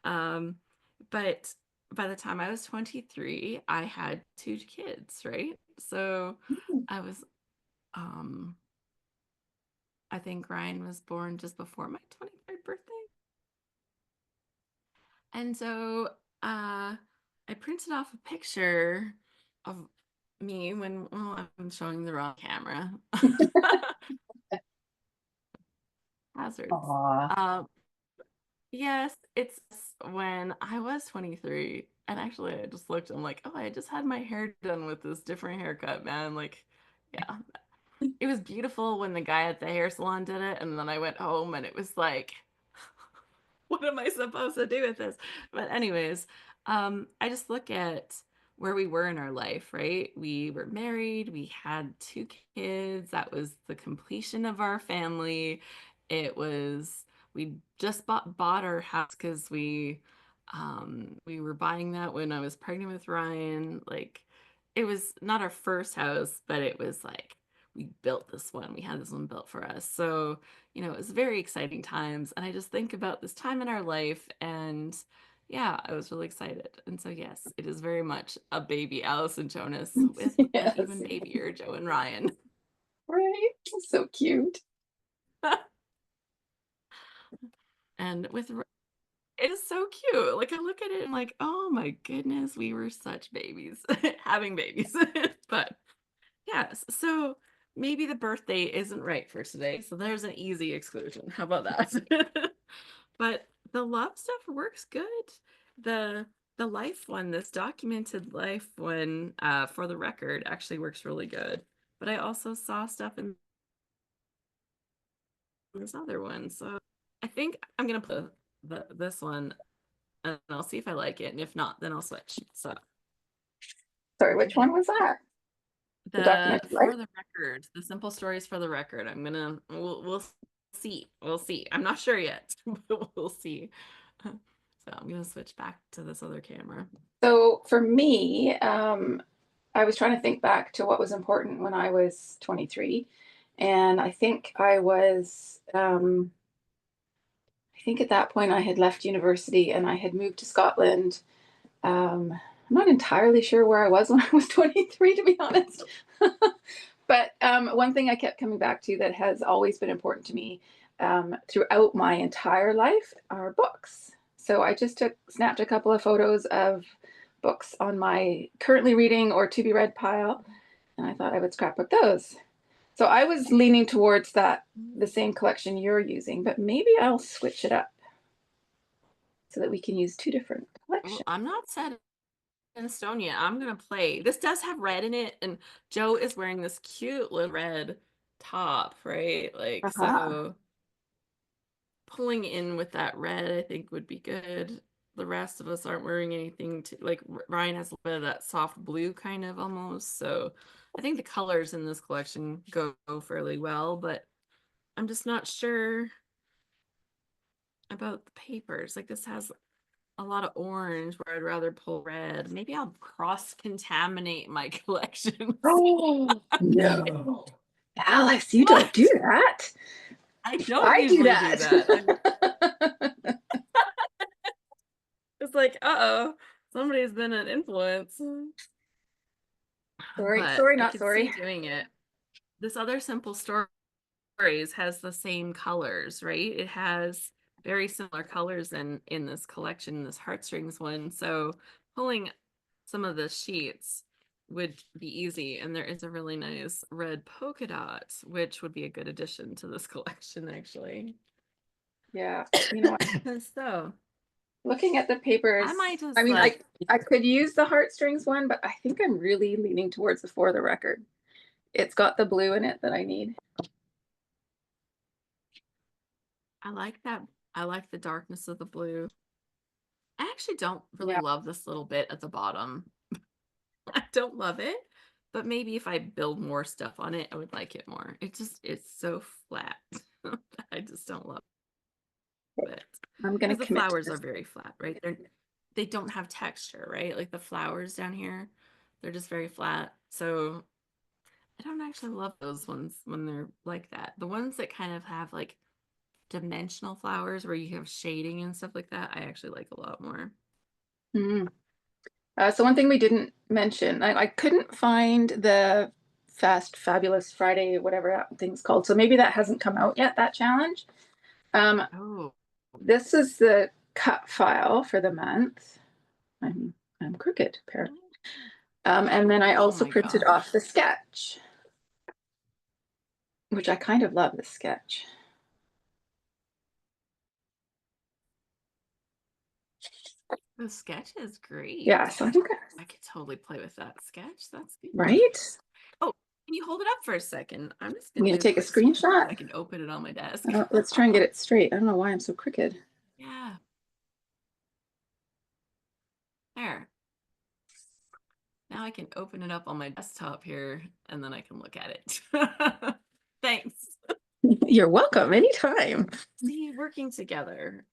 A: Um, but by the time I was 23, I had two kids, right? So I was, um, I think Ryan was born just before my 23rd birthday. And so I printed off a picture of me when, well, I'm showing the wrong camera. Hazards.
B: Aw.
A: Um, yes, it's when I was 23. And actually, I just looked, I'm like, oh, I just had my hair done with this different haircut, man. Like, yeah, it was beautiful when the guy at the hair salon did it. And then I went home and it was like, what am I supposed to do with this? But anyways, I just look at where we were in our life, right? We were married, we had two kids, that was the completion of our family. It was we just bought our house because we were buying that when I was pregnant with Ryan. Like, it was not our first house, but it was like we built this one. We had this one built for us. So it was very exciting times. And I just think about this time in our life, and yeah, I was really excited. And so, yes, it is very much a baby Allison Jonas with an
B: Yes.
A: even babier Joe and Ryan.
B: Right. So cute.
A: And it is so cute. Like, I look at it and like, oh my goodness, we were such babies having babies. But yes, so maybe the birthday isn't right for today. So there's an easy exclusion. How about that? But the love stuff works good. The the life one, this documented life one, for the record, actually works really good. But I also saw stuff in this other one, so I think I'm gonna put this one, and I'll see if I like it, and if not, then I'll switch. So
B: Sorry, which one was that? The
A: the
B: documented life?
A: for the record, the simple stories for the record. We'll see. We'll see. I'm not sure yet, but we'll see. So I'm gonna switch back to this other camera.
B: So for me, I was trying to think back to what was important when I was 23. And I think at that point I had left university and I had moved to Scotland. I'm not entirely sure where I was when I was 23, to be honest. But one thing I kept coming back to that has always been important to me throughout my entire life are books. So I just snapped a couple of photos of books on my currently reading or to be read pile, and I thought I would scrapbook those. So I was leaning towards the same collection you're using, but maybe I'll switch it up so that we can use two different
A: Well,
B: collections.
A: I'm not set in stone yet. I'm gonna play. This does have red in it, and Joe is wearing this cute little red top, right? Like,
B: Uh-huh.
A: so pulling in with that red, I think would be good. The rest of us aren't wearing anything to like Ryan has a bit of that soft blue kind of almost. So I think the colors in this collection go fairly well, but I'm just not sure about the papers. Like this has a lot of orange where I'd rather pull red. Maybe I'll cross contaminate my collection.
B: Oh, no. Alex, you don't do
A: What?
B: that.
A: I don't
B: I do
A: usually do that.
B: that.
A: It's like, uh-oh, somebody's been an influence.
B: Sorry,
A: But
B: sorry,
A: I
B: not
A: could see
B: sorry.
A: doing it. This other simple stories has the same colors, right? It has very similar colors in this collection, this heartstrings one. So pulling some of the sheets would be easy. And there is a really nice red polka dot, which would be a good addition to this collection, actually.
B: Yeah, you know what?
A: So
B: Looking at the
A: I
B: papers,
A: might
B: I
A: just
B: mean,
A: like,
B: I could use the heartstrings one, but I think I'm really leaning towards the For the Record. It's got the blue in it that I need.
A: I like that. I like the darkness of the blue. I actually don't really
B: Yeah.
A: love this little bit at the bottom. I don't love it, but maybe if I build more stuff on it, I would like it more. It's so flat. I just don't love it
B: I'm going
A: because
B: to
A: the
B: commit to
A: flowers are
B: this.
A: very flat, right? They don't have texture, right? Like the flowers down here, they're just very flat. So I don't actually love those ones when they're like that. The ones that kind of have like dimensional flowers where you have shading and stuff like that, I actually like a lot more.
B: Mm. So one thing we didn't mention, I couldn't find the Fast Fabulous Friday, whatever that thing's called. So maybe that hasn't come out yet, that challenge. Um,
A: Oh,
B: this is the cut file for the month. I'm I'm crooked, apparently. And then I
A: oh
B: also
A: my
B: printed off
A: gosh.
B: the sketch, which I kind of love this sketch.
A: The sketch is
B: Yeah,
A: great.
B: so I think,
A: I could totally play with that sketch. That's good.
B: right?
A: Oh, can you hold it up for a second? I'm just
B: I'm
A: gonna
B: going
A: do
B: to
A: a
B: take a
A: quick screenshot so
B: screenshot.
A: I can open it on my desk.
B: Let's try and get it straight. I don't know why I'm so crooked.
A: Yeah, there. Now I can open it up on my desktop here and then I can look at it. Thanks.
B: You're welcome anytime.
A: See, working together.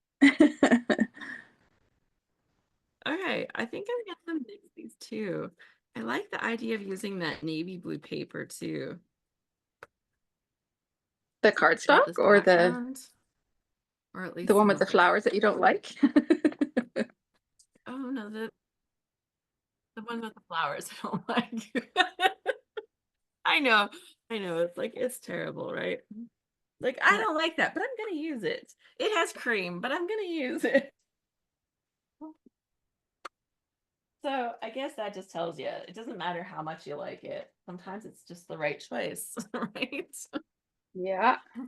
A: Okay, I think I'm gonna mix these two. I like the idea of using that navy blue paper too.
B: The
A: With
B: cardstock
A: this
B: or
A: background, or at
B: the
A: least
B: one
A: some
B: with the
A: of the,
B: flowers that you don't like?
A: oh no, the one with the flowers I don't like. I know, I know. It's like it's terrible, right? Like I
B: Yeah.
A: don't like that, but I'm gonna use it. It has cream, but I'm gonna use it. So I guess that just tells you it doesn't matter how much you like it. Sometimes it's just the right choice, right?
B: Yeah. All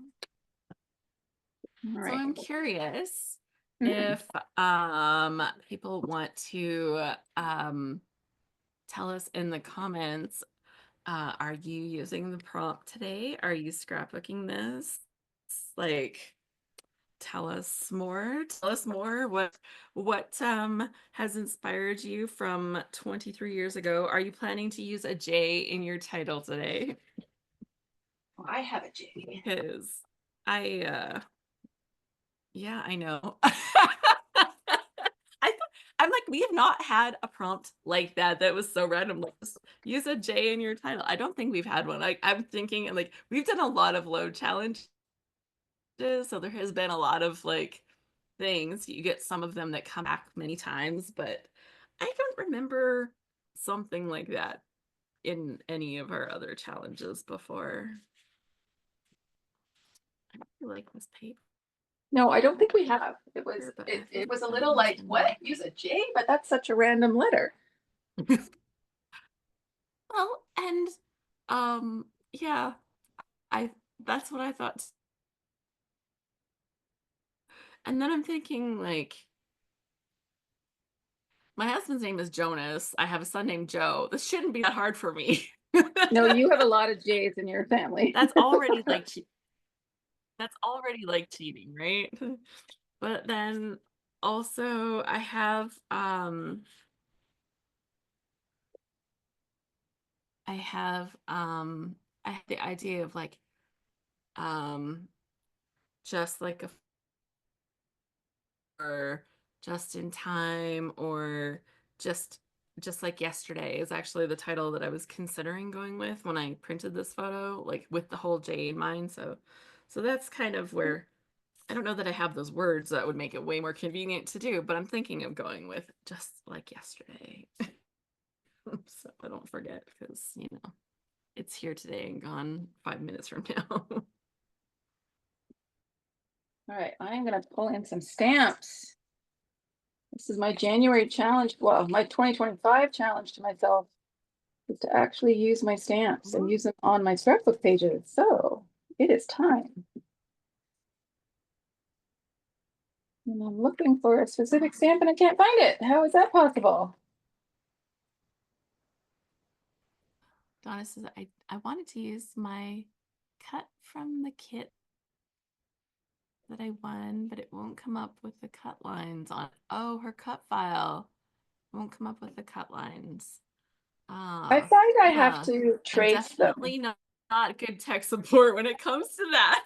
A: So
B: right.
A: I'm curious
B: Mm.
A: if people want to tell us in the comments, are you using the prompt today? Are you scrapbooking this? Like tell us more. Tell us more. What has inspired you from 23 years ago? Are you planning to use a J in your title today?
B: Well, I have a J.
A: Because I yeah, I know. I'm like, we have not had a prompt like that that was so random. Like, just use a J in your title. I don't think we've had one. I'm thinking, like, we've done a lot of load challenges, so there has been a lot of like things. You get some of them that come back many times, but I don't remember something like that in any of our other challenges before. I really like this paper,
B: No, I don't think we have. It was
A: but I
B: it,
A: feel
B: it
A: like
B: was a little
A: everyone's
B: like,
A: been.
B: what? Use a J? But that's such a random letter.
A: Well, and yeah, I that's what I thought. And then I'm thinking like my husband's name is Jonas. I have a son named Joe. This shouldn't be that hard for me.
B: No, you have a lot of J's in your family.
A: That's already like That's already like cheating, right? But then also I have the idea of like um just like a or just in time or just just like yesterday is actually the title that I was considering going with when I printed this photo, like with the whole J in mind. So that's kind of where I don't know that I have those words that would make it way more convenient to do, but I'm thinking of going with just like yesterday. So I don't forget because, it's here today and gone 5 minutes from now.
B: All right, I am going to pull in some stamps. This is my January challenge. Well, my 2025 challenge to myself is to actually use my stamps and use them on my scrapbook pages. So it is time. And I'm looking for a specific stamp and I can't find it. How is that possible?
A: Donna says, I wanted to use my cut from the kit that I won, but it won't come up with the cut lines on it. Oh, her cut file won't come up with the cut lines.
B: I
A: Ah,
B: find I have
A: huh.
B: to
A: I'm
B: trace them.
A: definitely not good tech support when it comes to that.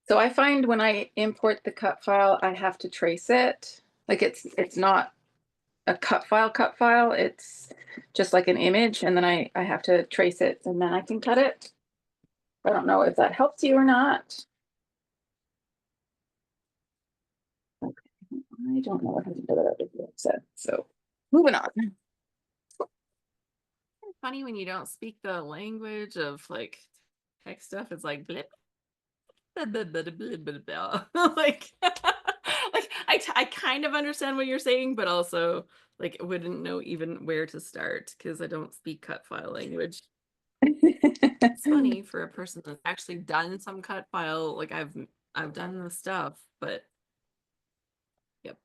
B: So I find when I import the cut file, I have to trace it. Like it's not a cut file. It's just like an image, and then I have to trace it, and then I can cut it. I don't know if that helps you or not. Okay, I don't know what has to do with it said. So moving on.
A: Funny when you don't speak the language of like tech stuff. It's like blip, blip, blip, blip, blip, blip, blip. Like, like I kind of understand what you're saying, but also like wouldn't know even where to start because I don't speak cut file language. It's funny for a person that's actually done some cut file. Like I've done the stuff, but yep,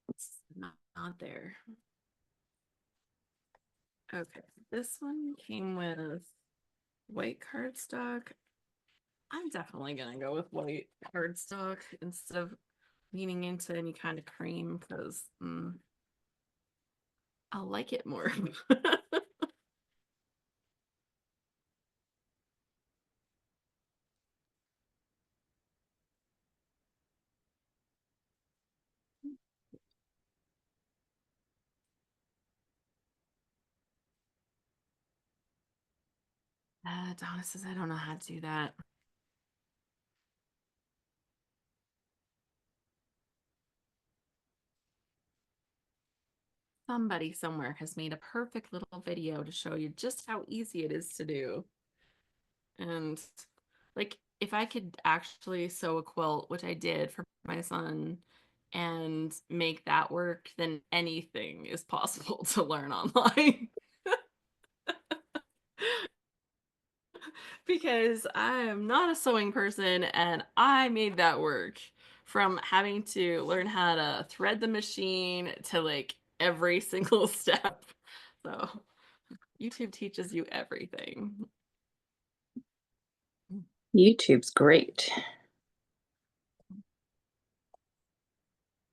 A: it's not there. Okay, this one came with white cardstock. I'm definitely gonna go with white cardstock instead of leaning into any kind of cream because I'll like it more. Donna says I don't know how to do that. Somebody somewhere has made a perfect little video to show you just how easy it is to do. And like if I could actually sew a quilt, which I did for my son, and make that work, then anything is possible to learn online. Because I am not a sewing person and I made that work from having to learn how to thread the machine to like every single step. So YouTube teaches you everything.
B: YouTube's great.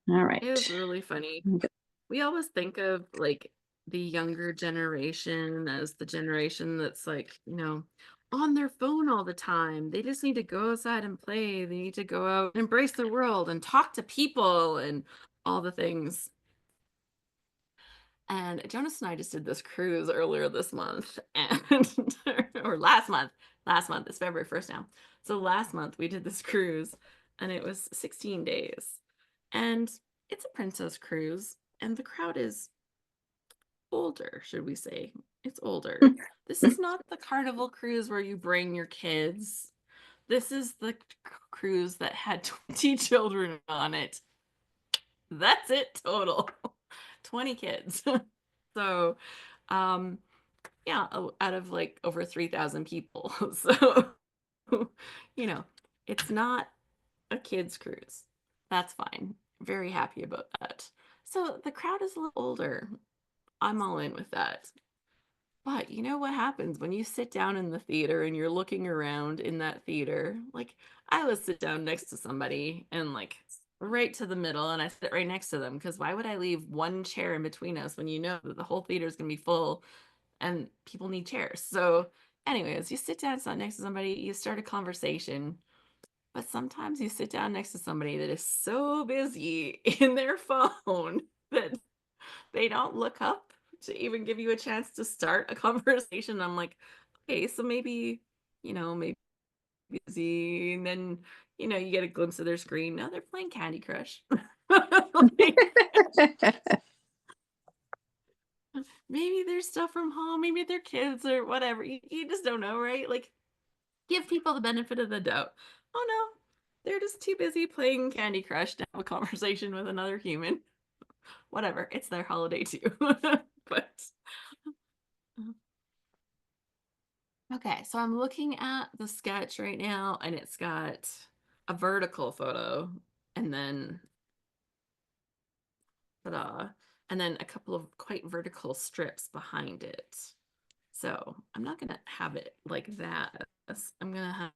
B: All
A: It was
B: right.
A: really funny. We always think of like the younger generation as the generation that's like, on their phone all the time. They just need to go outside and play. They need to go out and embrace the world and talk to people and all the things. And Jonas and I just did this cruise earlier this month and or last month. Last month, it's February 1st now. So last month we did this cruise and it was 16 days. And it's a princess cruise and the crowd is older, should we say. It's older. This is not the carnival cruise where you bring your kids. This is the cruise that had 20 children on it. That's it total. 20 kids. So, um, yeah, out of like over 3,000 people. So, you know, it's not a kids cruise. That's fine. Very happy about that. So the crowd is a little older. I'm all in with that. But you know what happens when you sit down in the theater and you're looking around in that theater? Like, I would sit down next to somebody and like right to the middle, and I sit right next to them because why would I leave one chair in between us when you know that the whole theater is going to be full and people need chairs? So, anyways, you sit down next to somebody, you start a conversation, but sometimes you sit down next to somebody that is so busy in their phone that they don't look up to even give you a chance to start a conversation. I'm like, okay, so maybe, maybe busy. And then, you get a glimpse of their screen. Now they're playing Candy Crush. Like, maybe there's stuff from home, maybe their kids or whatever. You just don't know, right? Like, give people the benefit of the doubt. Oh no, they're just too busy playing Candy Crush to have a conversation with another human. Whatever, it's their holiday too. But okay, so I'm looking at the sketch right now, and it's got a vertical photo, and then ta-da, and then a couple of quite vertical strips behind it. So I'm not gonna have it like that. I'm gonna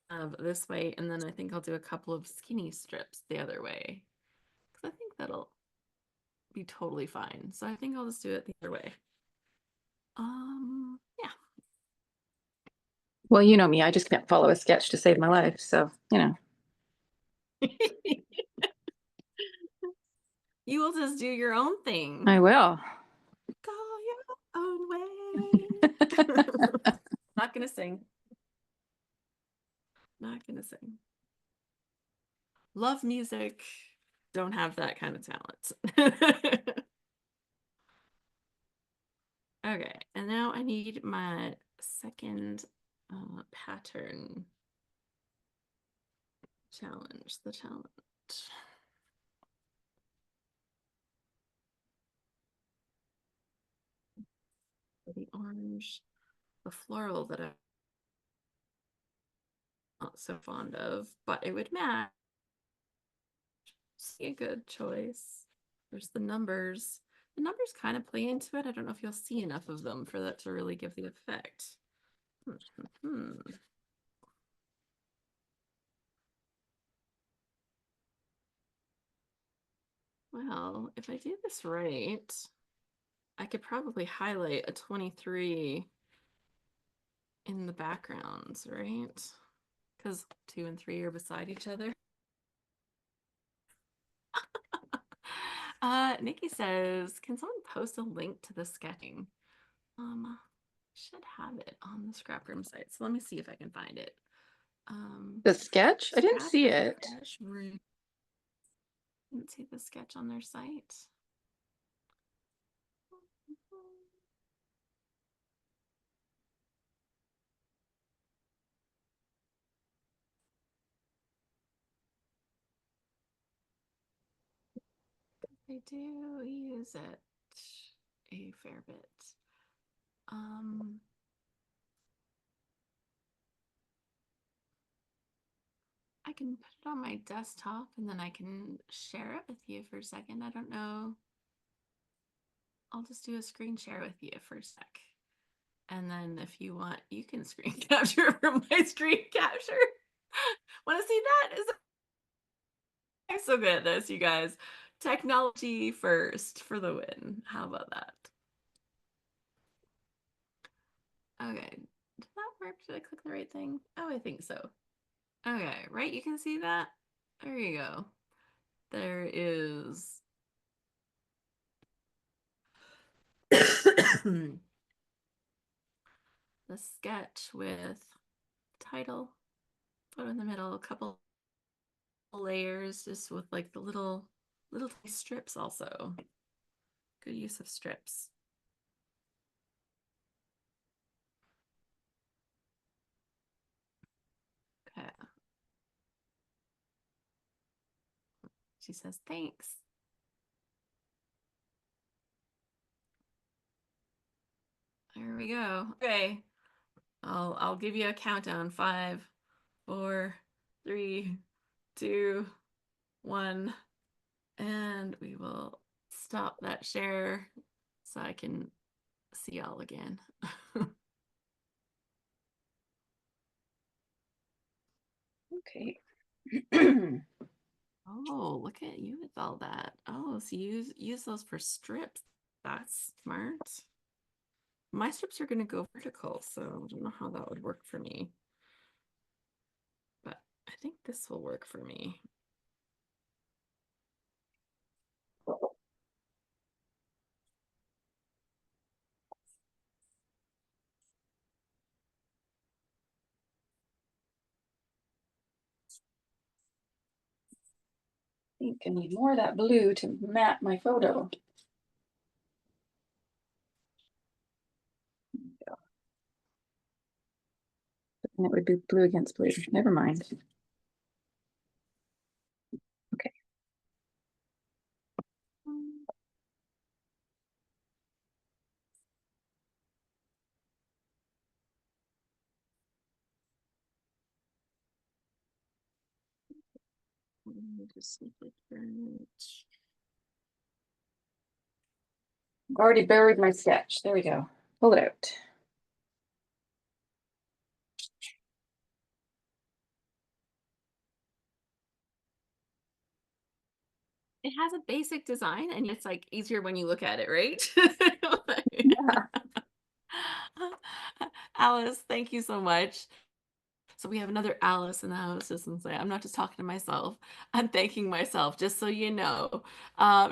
A: have this way, and then I think I'll do a couple of skinny strips the other way because I think that'll be totally fine. So I think I'll just do it the other way. Yeah.
B: Well, you know me, I just can't follow a sketch to save my life. So,
A: You will just do your own thing.
B: I will.
A: Go your own way. Not gonna sing. Not gonna sing. Love music. Don't have that kind of talent. Okay, and now I need my second pattern challenge. The challenge. The orange, the floral that I'm not so fond of, but it would match. See a good choice. There's the numbers. The numbers kind of play into it. I don't know if you'll see enough of them for that to really give the effect. Hmm. Well, if I do this right, I could probably highlight a 23 in the backgrounds, right? Because 2 and 3 are beside each other. Nikki says, can someone post a link to the sketching? Should have it on the scrap room site. So let me see if I can find it.
B: The sketch? I didn't
A: Scrap
B: see it.
A: room. Didn't see the sketch on their site. They do use it a fair bit. I can put it on my desktop and then I can share it with you for a second. I don't know. I'll just do a screen share with you for a sec. And then if you want, you can screen capture from my screen capture. Want to see that? I'm so good at this, you guys. Technology first for the win. How about that? Okay. Did that work? Did I click the right thing? Oh, I think so. Okay, right? You can see that? There you go. There is the sketch with title, photo in the middle, a couple layers just with like the little strips also. Good use of strips. Okay. She says thanks. There we go. Okay. I'll give you a countdown. 5, 4, 3, 2, 1. And we will stop that share so I can see y'all again.
B: Okay.
A: Oh, look at you with all that. Oh, so you use those for strips. That's smart. My strips are going to go vertical, so I don't know how that would work for me. But I think this will work for me.
B: I think I need more of that blue to map my photo. And it would be blue against blue. Never mind. Okay.
A: Just simply turn it.
B: Already buried my sketch. There we go. Pull it out.
A: It has a basic design and it's like easier when you look at it, right?
B: Yeah.
A: Alice, thank you so much. So we have another Alice in the house, just and say, I'm not just talking to myself. I'm thanking myself, just so you know.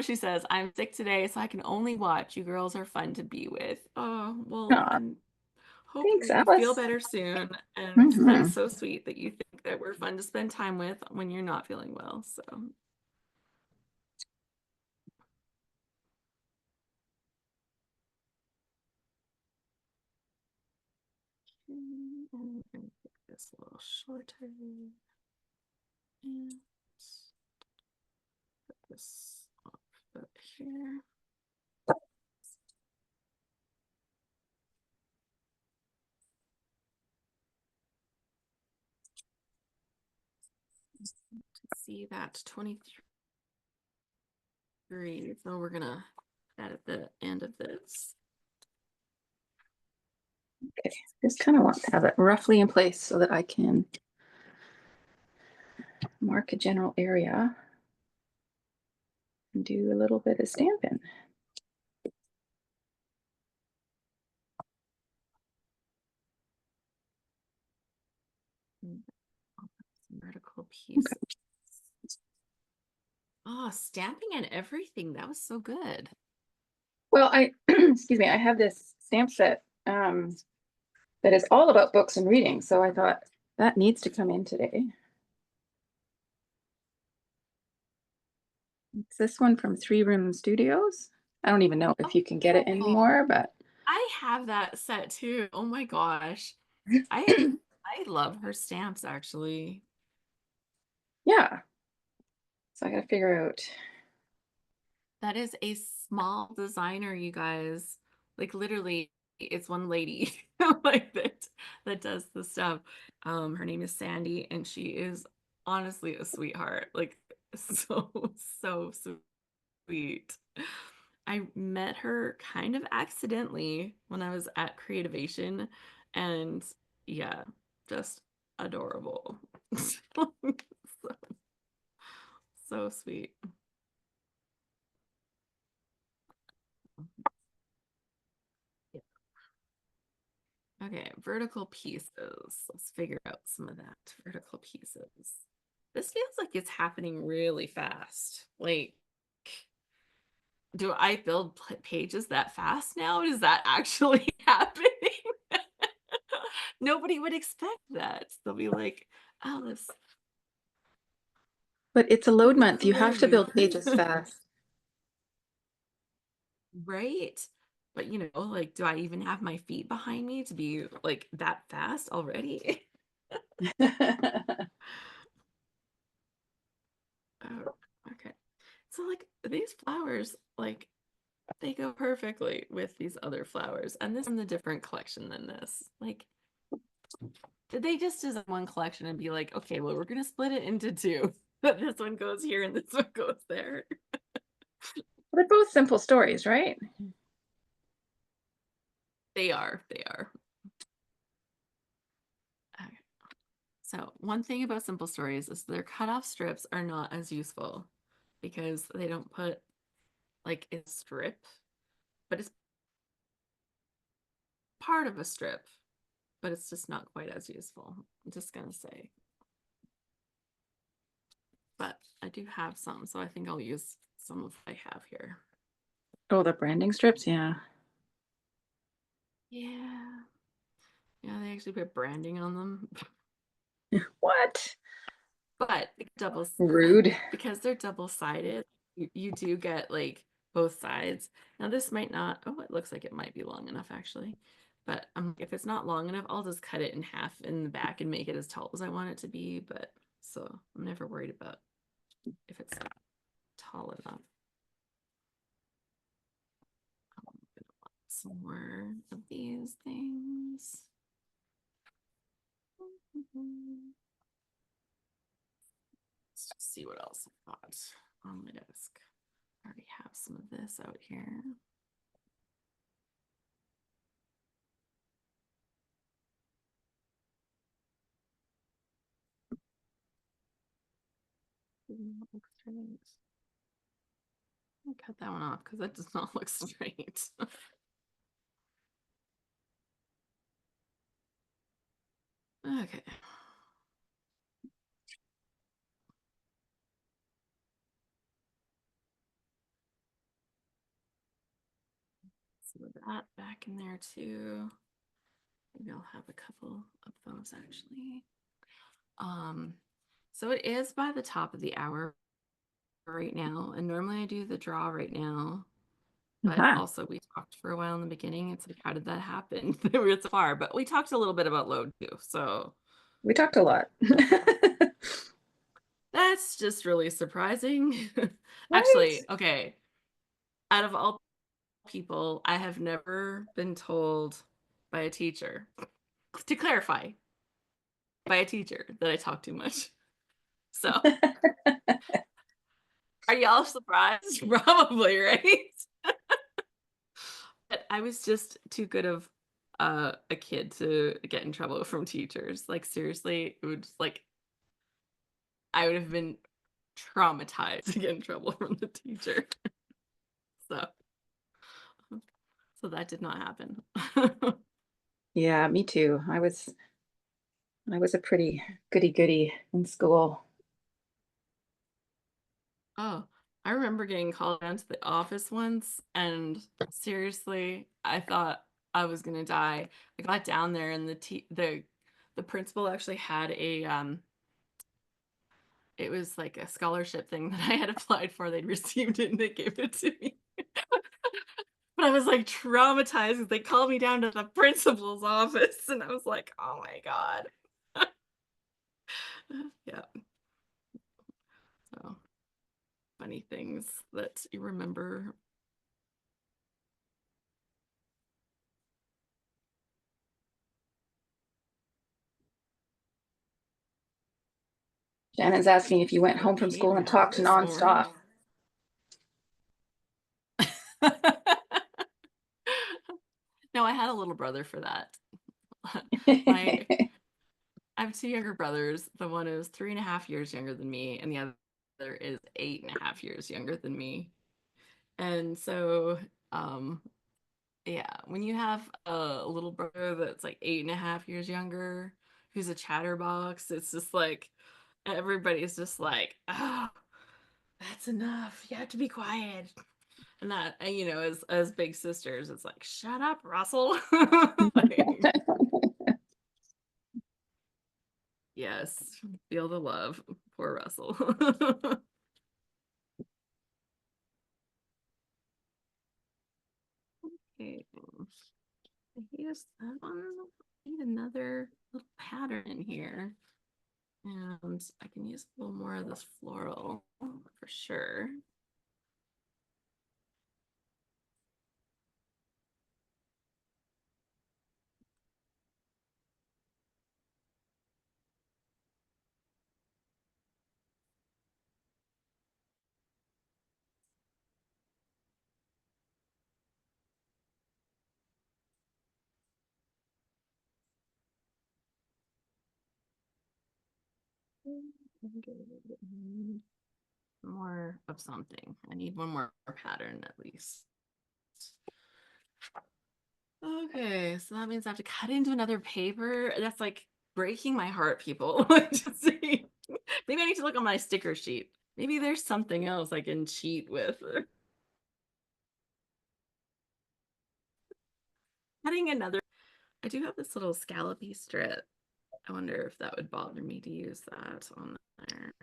A: She says, I'm sick today, so I can only watch. You girls are fun to be with. Oh, well,
B: Aw,
A: I'm
B: thanks,
A: hoping you feel
B: Alice.
A: better soon. And that is
B: Hmm.
A: so sweet that you think that we're fun to spend time with when you're not feeling well. So and we're gonna make this a little shorter. And put this off of here. To see that 23. So we're gonna add at the end of this.
B: Okay, just kind of want to have it roughly in place so that I can mark a general area and do a little bit of stamping.
A: Some vertical
B: Okay.
A: piece. Oh, stamping and everything. That was so good.
B: Well, excuse me, I have this stamp set that is all about books and reading. So I thought that needs to come in today. It's this one from Three Room Studios. I don't even know if you can get it
A: Oh,
B: anymore, but
A: I have that set too. Oh my gosh. I love her stamps actually.
B: yeah. So I got to figure out.
A: That is a small designer, you guys. Like literally, it's one lady like that does the stuff. Her name is Sandy, and she is honestly a sweetheart. Like so, so sweet. I met her kind of accidentally when I was at Creativation, and yeah, just adorable. So, so sweet. Okay, vertical pieces. Let's figure out some of that. Vertical pieces. This feels like it's happening really fast. Like, do I build pages that fast now? Is that actually happening? Nobody would expect that. They'll be like, Alice,
B: But it's a load month. You
A: who are
B: have to
A: you?
B: build pages fast.
A: Right? But like, do I even have my feet behind me to be like that fast already? Oh, okay. So like these flowers, like they go perfectly with these other flowers. And this is from the different collection than this. Like, did they just design one collection and be like, okay, well, we're gonna split it into two. But this one goes here and this one goes there.
B: They're both simple stories, right?
A: They are. They are. Okay. So one thing about simple stories is their cutoff strips are not as useful because they don't put like a strip, but it's part of a strip, but it's just not quite as useful. I'm just gonna say. But I do have some, so I think I'll use some of what I have here.
B: Oh, the branding strips, yeah.
A: Yeah. Yeah, they actually put branding on them.
B: What?
A: But double
B: Rude.
A: because they're double-sided, you do get like both sides. Now this might not, oh, it looks like it might be long enough actually. But if it's not long enough, I'll just cut it in half in the back and make it as tall as I want it to be. But so I'm never worried about if it's tall enough. I'm gonna want some more of these things. Let's just see what else I've got on my desk. I already have some of this out here. That looks straight. Cut that one off because that does not look straight. Okay. So that back in there too. Maybe I'll have a couple of those actually. Um, so it is by the top of the hour right now, and normally I do the draw right now. But
B: Huh.
A: also we talked for a while in the beginning. It's like, how did that happen? We were so far, but we talked a little bit about load too. So
B: We talked a lot.
A: that's just really surprising.
B: Right?
A: Actually, okay. Out of all people, I have never been told by a teacher, to clarify, by a teacher that I talk too much. So, are y'all surprised? Probably, right? But I was just too good of a kid to get in trouble from teachers. Like, seriously, it would just like, I would have been traumatized to get in trouble from the teacher. So, so that did not happen.
B: Yeah, me too. I was a pretty goody goody in school.
A: Oh, I remember getting called down to the office once, and seriously, I thought I was gonna die. I got down there, and the principal actually had a it was like a scholarship thing that I had applied for. They'd received it, and they gave it to me. But I was like traumatized 'cause they called me down to the principal's office, and I was like, oh my God. Yeah. So funny things that you remember.
B: Shannon's asking if you went home from
A: Okay,
B: school and
A: now
B: talked
A: this orange.
B: nonstop.
A: No, I had a little brother for that. My I have two younger brothers. The one is 3.5 years younger than me, and the other is 8.5 years younger than me. And so, um, yeah, when you have a little brother that's like 8.5 years younger, who's a chatterbox, it's just like everybody's just like, oh, that's enough. You have to be quiet. And that, and, as big sisters, it's like, shut up, Russell. Like, yes, feel the love. Poor Russell. Okay. Here's that one. I need another little pattern in here. And I can use a little more of this floral for sure. More of something. I need one more pattern at least. Okay, so that means I have to cut into another paper. That's like breaking my heart, people. Just saying. Maybe I need to look on my sticker sheet. Maybe there's something else I can cheat with. Cutting another. I do have this little scallopy strip. I wonder if that would bother me to use that on there.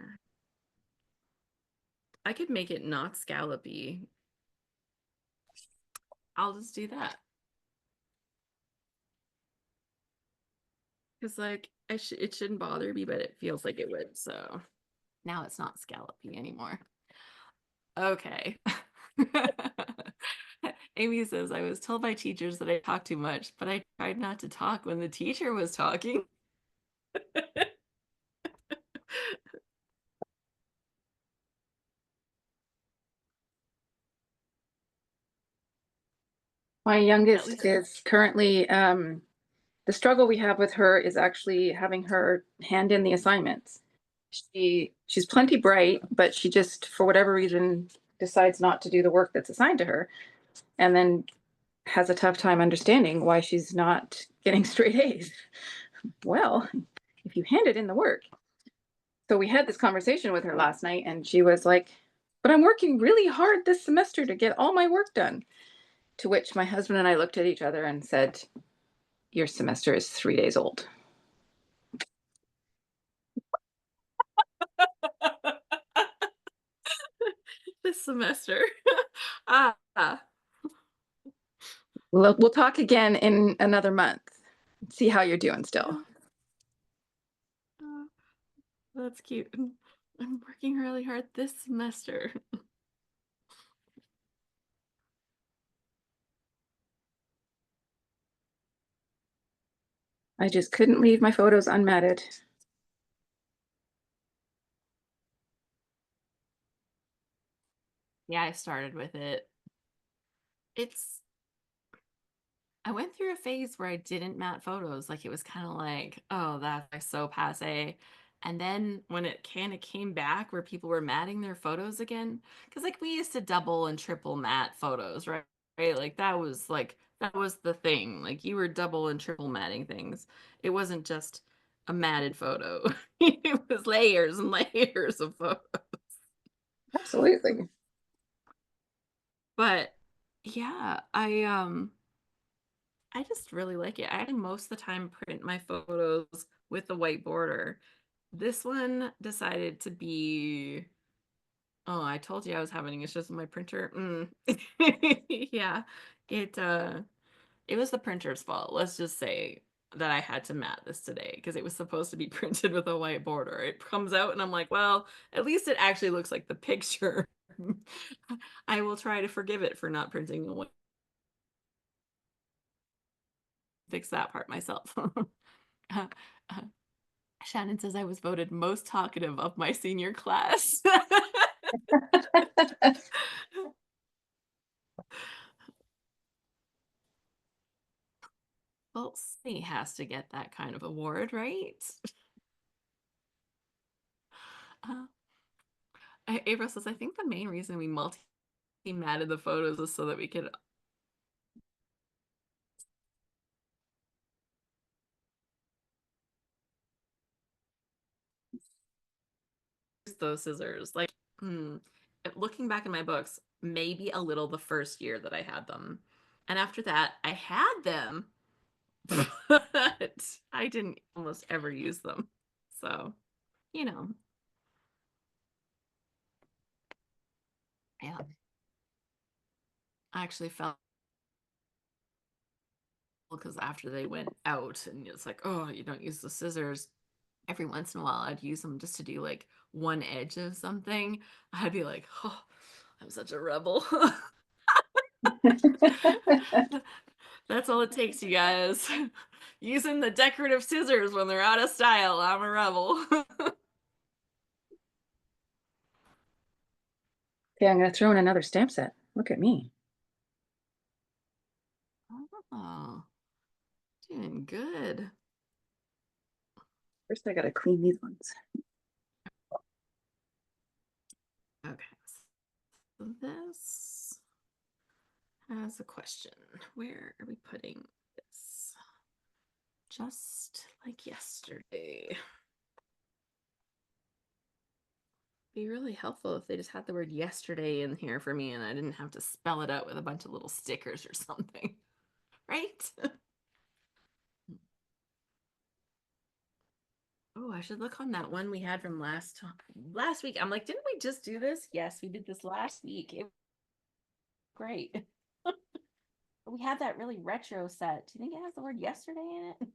A: I could make it not scallopy. I'll just do that. Because like it shouldn't bother me, but it feels like it would. So now it's not scallopy anymore. Okay. Amy says, I was told by teachers that I talk too much, but I tried not to talk when the teacher was talking.
B: My
A: At
B: youngest
A: least,
B: is currently, the struggle we have with her is actually having her hand in the assignments. She's plenty bright, but she just, for whatever reason, decides not to do the work that's assigned to her, and then has a tough time understanding why she's not getting straight A's. Well, if you handed in the work. So we had this conversation with her last night, and she was like, but I'm working really hard this semester to get all my work done. To which my husband and I looked at each other and said, your semester is 3 days old.
A: this semester. ah,
B: We'll talk again in another month. See how you're doing still.
A: yeah. Uh, that's cute. I'm working really hard this semester.
B: I just couldn't leave my photos unmatted.
A: Yeah, I started with it. It's I went through a phase where I didn't mat photos. Like it was kind of like, oh, that's like so passe. And then when it kind of came back where people were matting their photos again, because like we used to double and triple mat photos, right? Right? Like that was the thing. Like you were double and triple matting things. It wasn't just a matted photo. It was layers and layers of photos.
B: Absolutely.
A: But yeah, I just really like it. I most of the time print my photos with the white border. This one decided to be, oh, I told you I was having issues with my printer. Yeah. It it was the printer's fault. Let's just say that I had to mat this today because it was supposed to be printed with a white border. It comes out and I'm like, well, at least it actually looks like the picture. I will try to forgive it for not printing a white fix that part myself. Uh, uh, Shannon says I was voted most talkative of my senior class. Well, Sunny has to get that kind of award, right? Uh, April says, I think the main reason we multi-matted the photos is so that we could use those scissors. Like, looking back in my books, maybe a little the first year that I had them. And after that, I had them, but I didn't almost ever use them. So, you know, yeah. I actually felt because after they went out and it's like, oh, you don't use the scissors. Every once in a while, I'd use them just to do like one edge of something. I'd be like, oh, I'm such a rebel. That's all it takes, you guys. Using the decorative scissors when they're out of style. I'm a rebel.
B: Okay, I'm going to throw in another stamp set. Look at me.
A: Oh, doing good.
B: First, I got to clean these ones.
A: Okay. So this has a question. Where are we putting this? Just like yesterday. Be really helpful if they just had the word yesterday in here for me and I didn't have to spell it out with a bunch of little stickers or something. Right? Oh, I should look on that one we had from last week. I'm like, didn't we just do this? Yes, we did this last week. It was great. We had that really retro set. Do you think it has the word yesterday in it?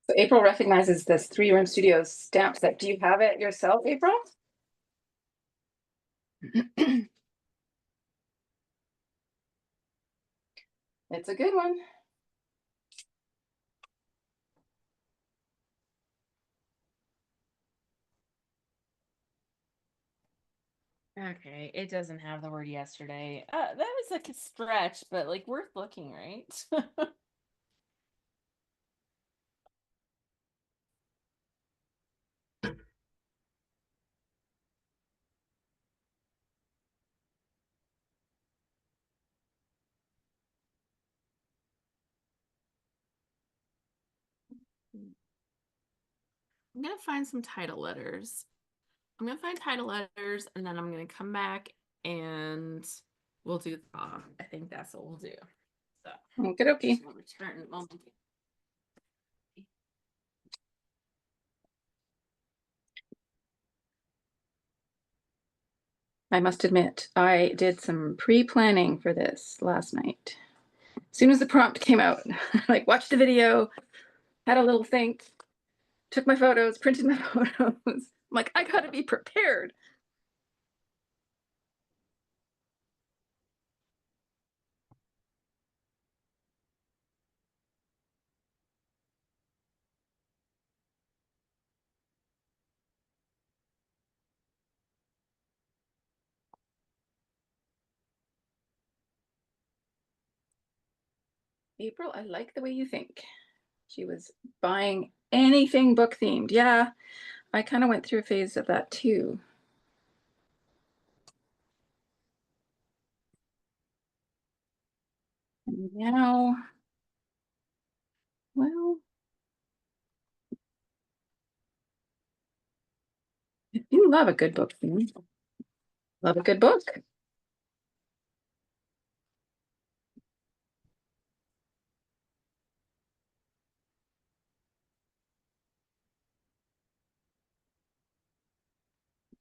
B: So April recognizes this 3 Room Studios stamp set. Do you have it yourself, April? It's a good one.
A: Okay, it doesn't have the word yesterday. That was like a stretch, but like worth looking, right? I'm gonna find some title letters. I'm gonna find title letters and then I'm gonna come back and we'll do I think that's what we'll do. So
B: Okie dokie.
A: we'll return in a moment.
B: I must admit, I did some pre-planning for this last night. As soon as the prompt came out, like watched the video, had a little think, took my photos, printed my photos. I'm like, I gotta be prepared. April, I like the way you think. She was buying anything book themed. Yeah, I kind of went through a phase of that too. And now, well, if you love a good book theme, love a good book.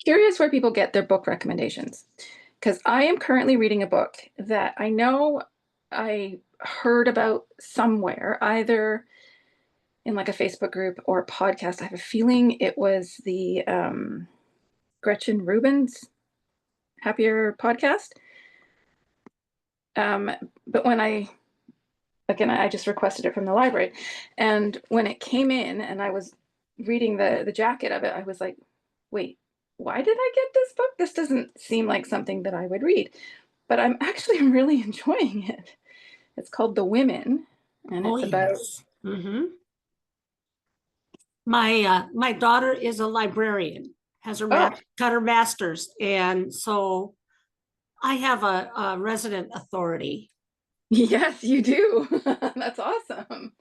B: Curious where people get their book recommendations. Because I am currently reading a book that I know I heard about somewhere, either in like a Facebook group or a podcast. I have a feeling it was the Gretchen Rubin's Happier podcast. Um, but when I just requested it from the library, and when it came in and I was reading the jacket of it, I was like, wait, why did I get this book? This doesn't seem like something that I would read, but I'm actually really enjoying it. It's called The Women, and
C: Oh,
B: it's about
C: yes. My daughter is a librarian, has
B: oh
C: got her master's, and so I have a resident authority.
B: yes, you do. That's awesome.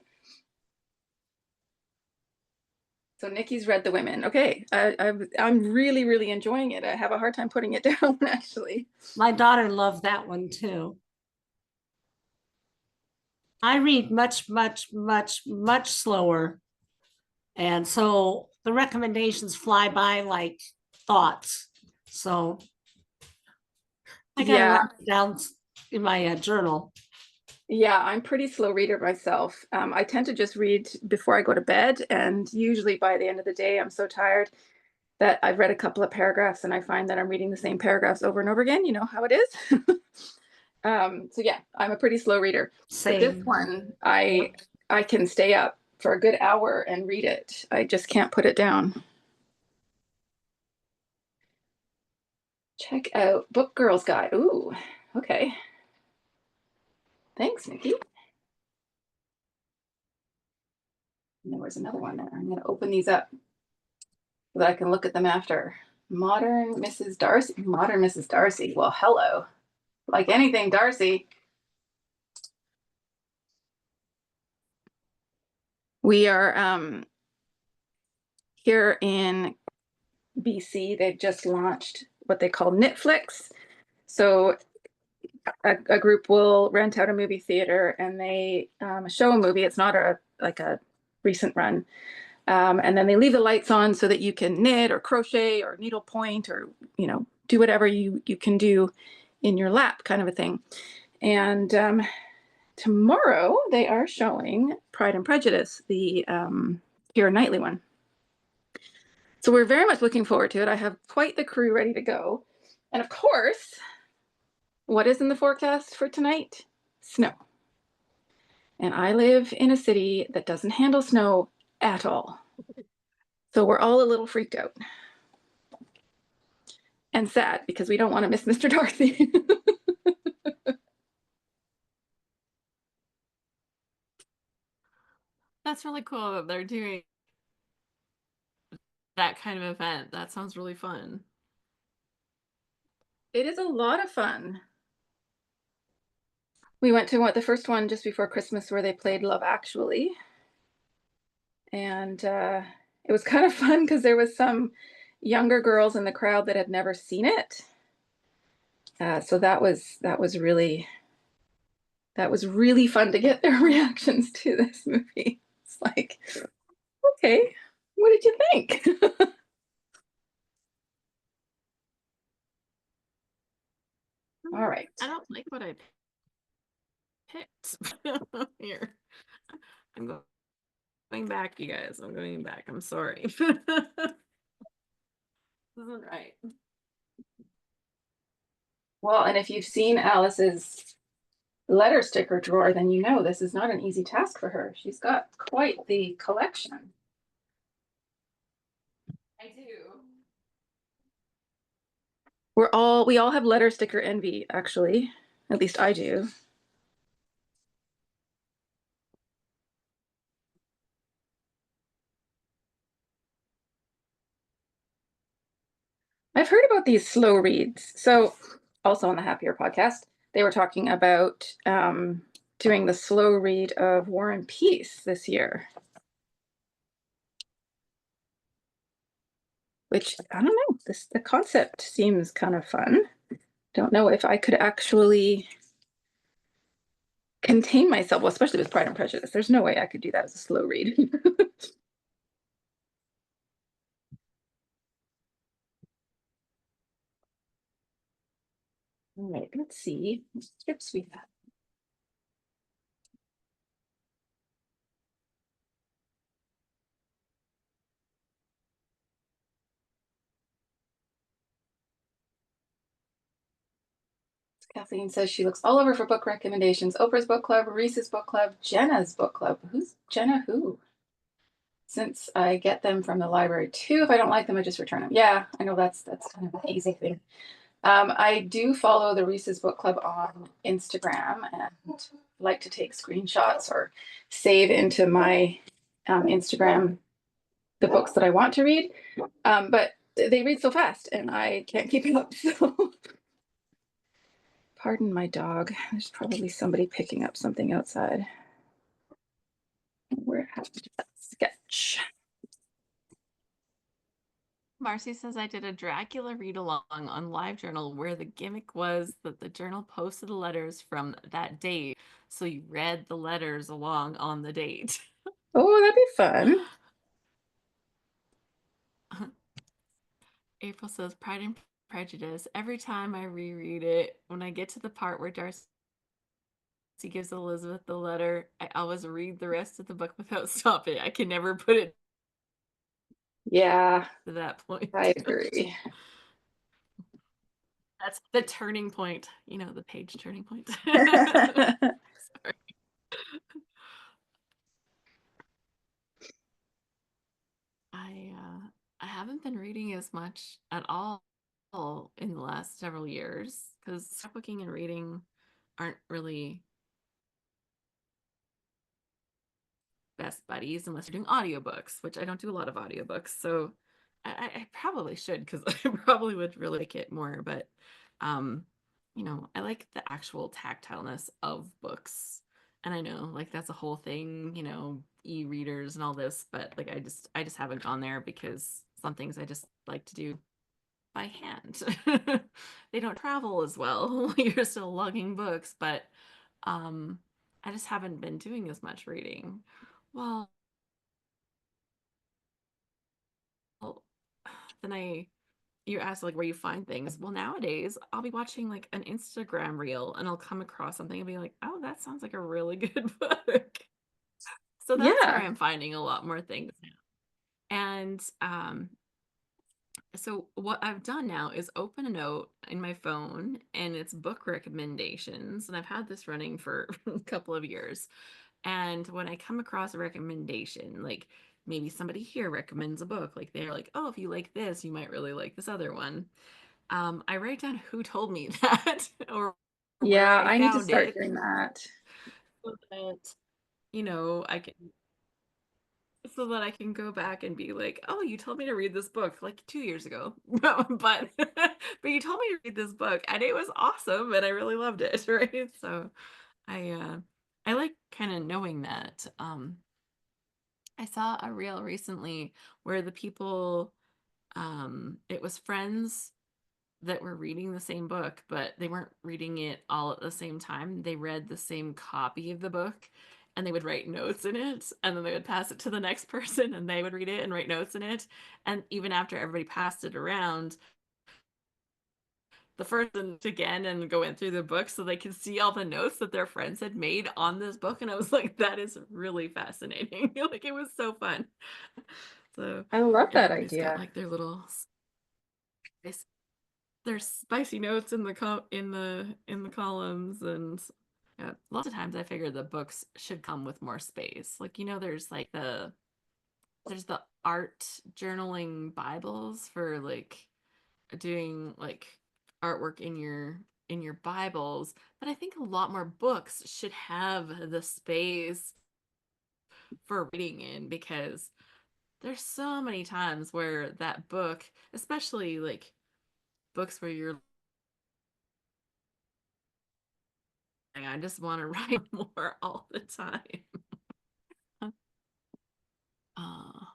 B: So Nikki's read The Women. Okay, I'm really really enjoying it. I have a hard time putting it down actually.
C: My daughter loved that one too. I read much slower, and so the recommendations fly by like thoughts. So I got to
B: Yeah,
C: write it down in my journal.
B: yeah, I'm pretty slow reader myself. I tend to just read before I go to bed, and usually by the end of the day, I'm so tired that I've read a couple of paragraphs and I find that I'm reading the same paragraphs over and over again. You know how it is. So yeah, I'm a pretty slow reader. But this
C: Same.
B: one,
C: Yeah.
B: I can stay up for a good hour and read it. I just can't put it down. Check out Book Girl's Guide. Ooh, okay. Thanks, Nikki. And there was another one there. I'm going to open these up. so that I can look at them after. Modern Mrs. Darcy. Modern Mrs. Darcy. Well, hello. Like anything, Darcy. We are here in BC. They've just launched what they call Netflix. So a group will rent out a movie theater and they show a movie. It's not a recent run. And then they leave the lights on so that you can knit or crochet or needlepoint or, do whatever you can do in your lap, kind of a thing. And tomorrow they are showing Pride and Prejudice, the Keira Knightley one. So we're very much looking forward to it. I have quite the crew ready to go. And of course, what is in the forecast for tonight? Snow. And I live in a city that doesn't handle snow at all. So we're all a little freaked out. And sad because we don't want to miss Mr. Darcy.
A: That's really cool that they're doing that kind of event. That sounds really fun.
B: It is a lot of fun. We went to the first one just before Christmas where they played Love Actually. And it was kind of fun because there was some younger girls in the crowd that had never seen it. So that was really fun to get their reactions to this movie. It's like, okay, what did you think? All right.
A: I don't like what I picked. Here. I'm going back, you guys. I'm going back. I'm sorry. This isn't right.
B: Well, and if you've seen Alice's letter sticker drawer, then you know this is not an easy task for her. She's got quite the collection.
A: I do.
B: We all have letter sticker envy, actually. At least I do. I've heard about these slow reads. So, also on the Happier podcast, they were talking about doing the slow read of War and Peace this year. Which, I don't know, the concept seems kind of fun. Don't know if I could actually contain myself, well, especially with Pride and Prejudice. There's no way I could do that as a slow read. All right, let's see what strips we have. Kathleen says she looks all over for book recommendations. Oprah's book club, Reese's book club, Jenna's book club. Who's Jenna who? Since I get them from the library too. If I don't like them, I just return them. Yeah, I know that's kind of an easy thing. I do follow the Reese's book club on Instagram and like to take screenshots or save into my Instagram the books that I want to read. But they read so fast and I can't keep it up. So pardon my dog. There's probably somebody picking up something outside. Where have that sketch?
A: Marcy says I did a Dracula read along on LiveJournal where the gimmick was that the journal posted the letters from that date. So you read the letters along on the date.
B: Oh, that'd be fun.
A: April says Pride and Prejudice. Every time I reread it, when I get to the part where Darcy gives Elizabeth the letter, I always read the rest of the book without stopping. I can never put it
B: Yeah,
A: to that point.
B: I agree.
A: That's the turning point, the page turning point. Sorry. I haven't been reading as much at all in the last several years because scrapbooking and reading aren't really best buddies unless you're doing audiobooks, which I don't do a lot of audiobooks. So I probably should because I probably would really like it more, but um, I like the actual tactileness of books. And I know like that's a whole thing, e-readers and all this, but like I just haven't gone there because some things I just like to do by hand. They don't travel as well. You're still lugging books, but um I just haven't been doing as much reading. Well, then you asked like where you find things. Well, nowadays I'll be watching like an Instagram reel and I'll come across something and be like, oh, that sounds like a really good book. So that's where
B: Yeah.
A: I'm finding a lot more things now. And so what I've done now is open a note in my phone and it's book recommendations. And I've had this running for a couple of years. And when I come across a recommendation, like maybe somebody here recommends a book, like they're like, oh, if you like this, you might really like this other one. I write down who told me that or where
B: Yeah,
A: I
B: I need to
A: found
B: start
A: it
B: doing that.
A: so that, I can go back and be like, oh, you told me to read this book like 2 years ago. But you told me to read this book and it was awesome and I really loved it, right? So I like kind of knowing that. I saw a reel recently where the people it was friends that were reading the same book, but they weren't reading it all at the same time. They read the same copy of the book and they would write notes in it and then they would pass it to the next person and they would read it and write notes in it. And even after everybody passed it around, the person again and go in through the book so they could see all the notes that their friends had made on this book. And I was like, that is really fascinating. Like it was so fun. So
B: I love that
A: everybody's got
B: idea.
A: like their spicy notes in the in the columns. And yeah, lots of times I figure the books should come with more space. Like there's like there's the art journaling Bibles for like doing like artwork in your Bibles, but I think a lot more books should have the space for reading in because there's so many times where that book, especially like books where you're like, I just want to write more all the time. Uh,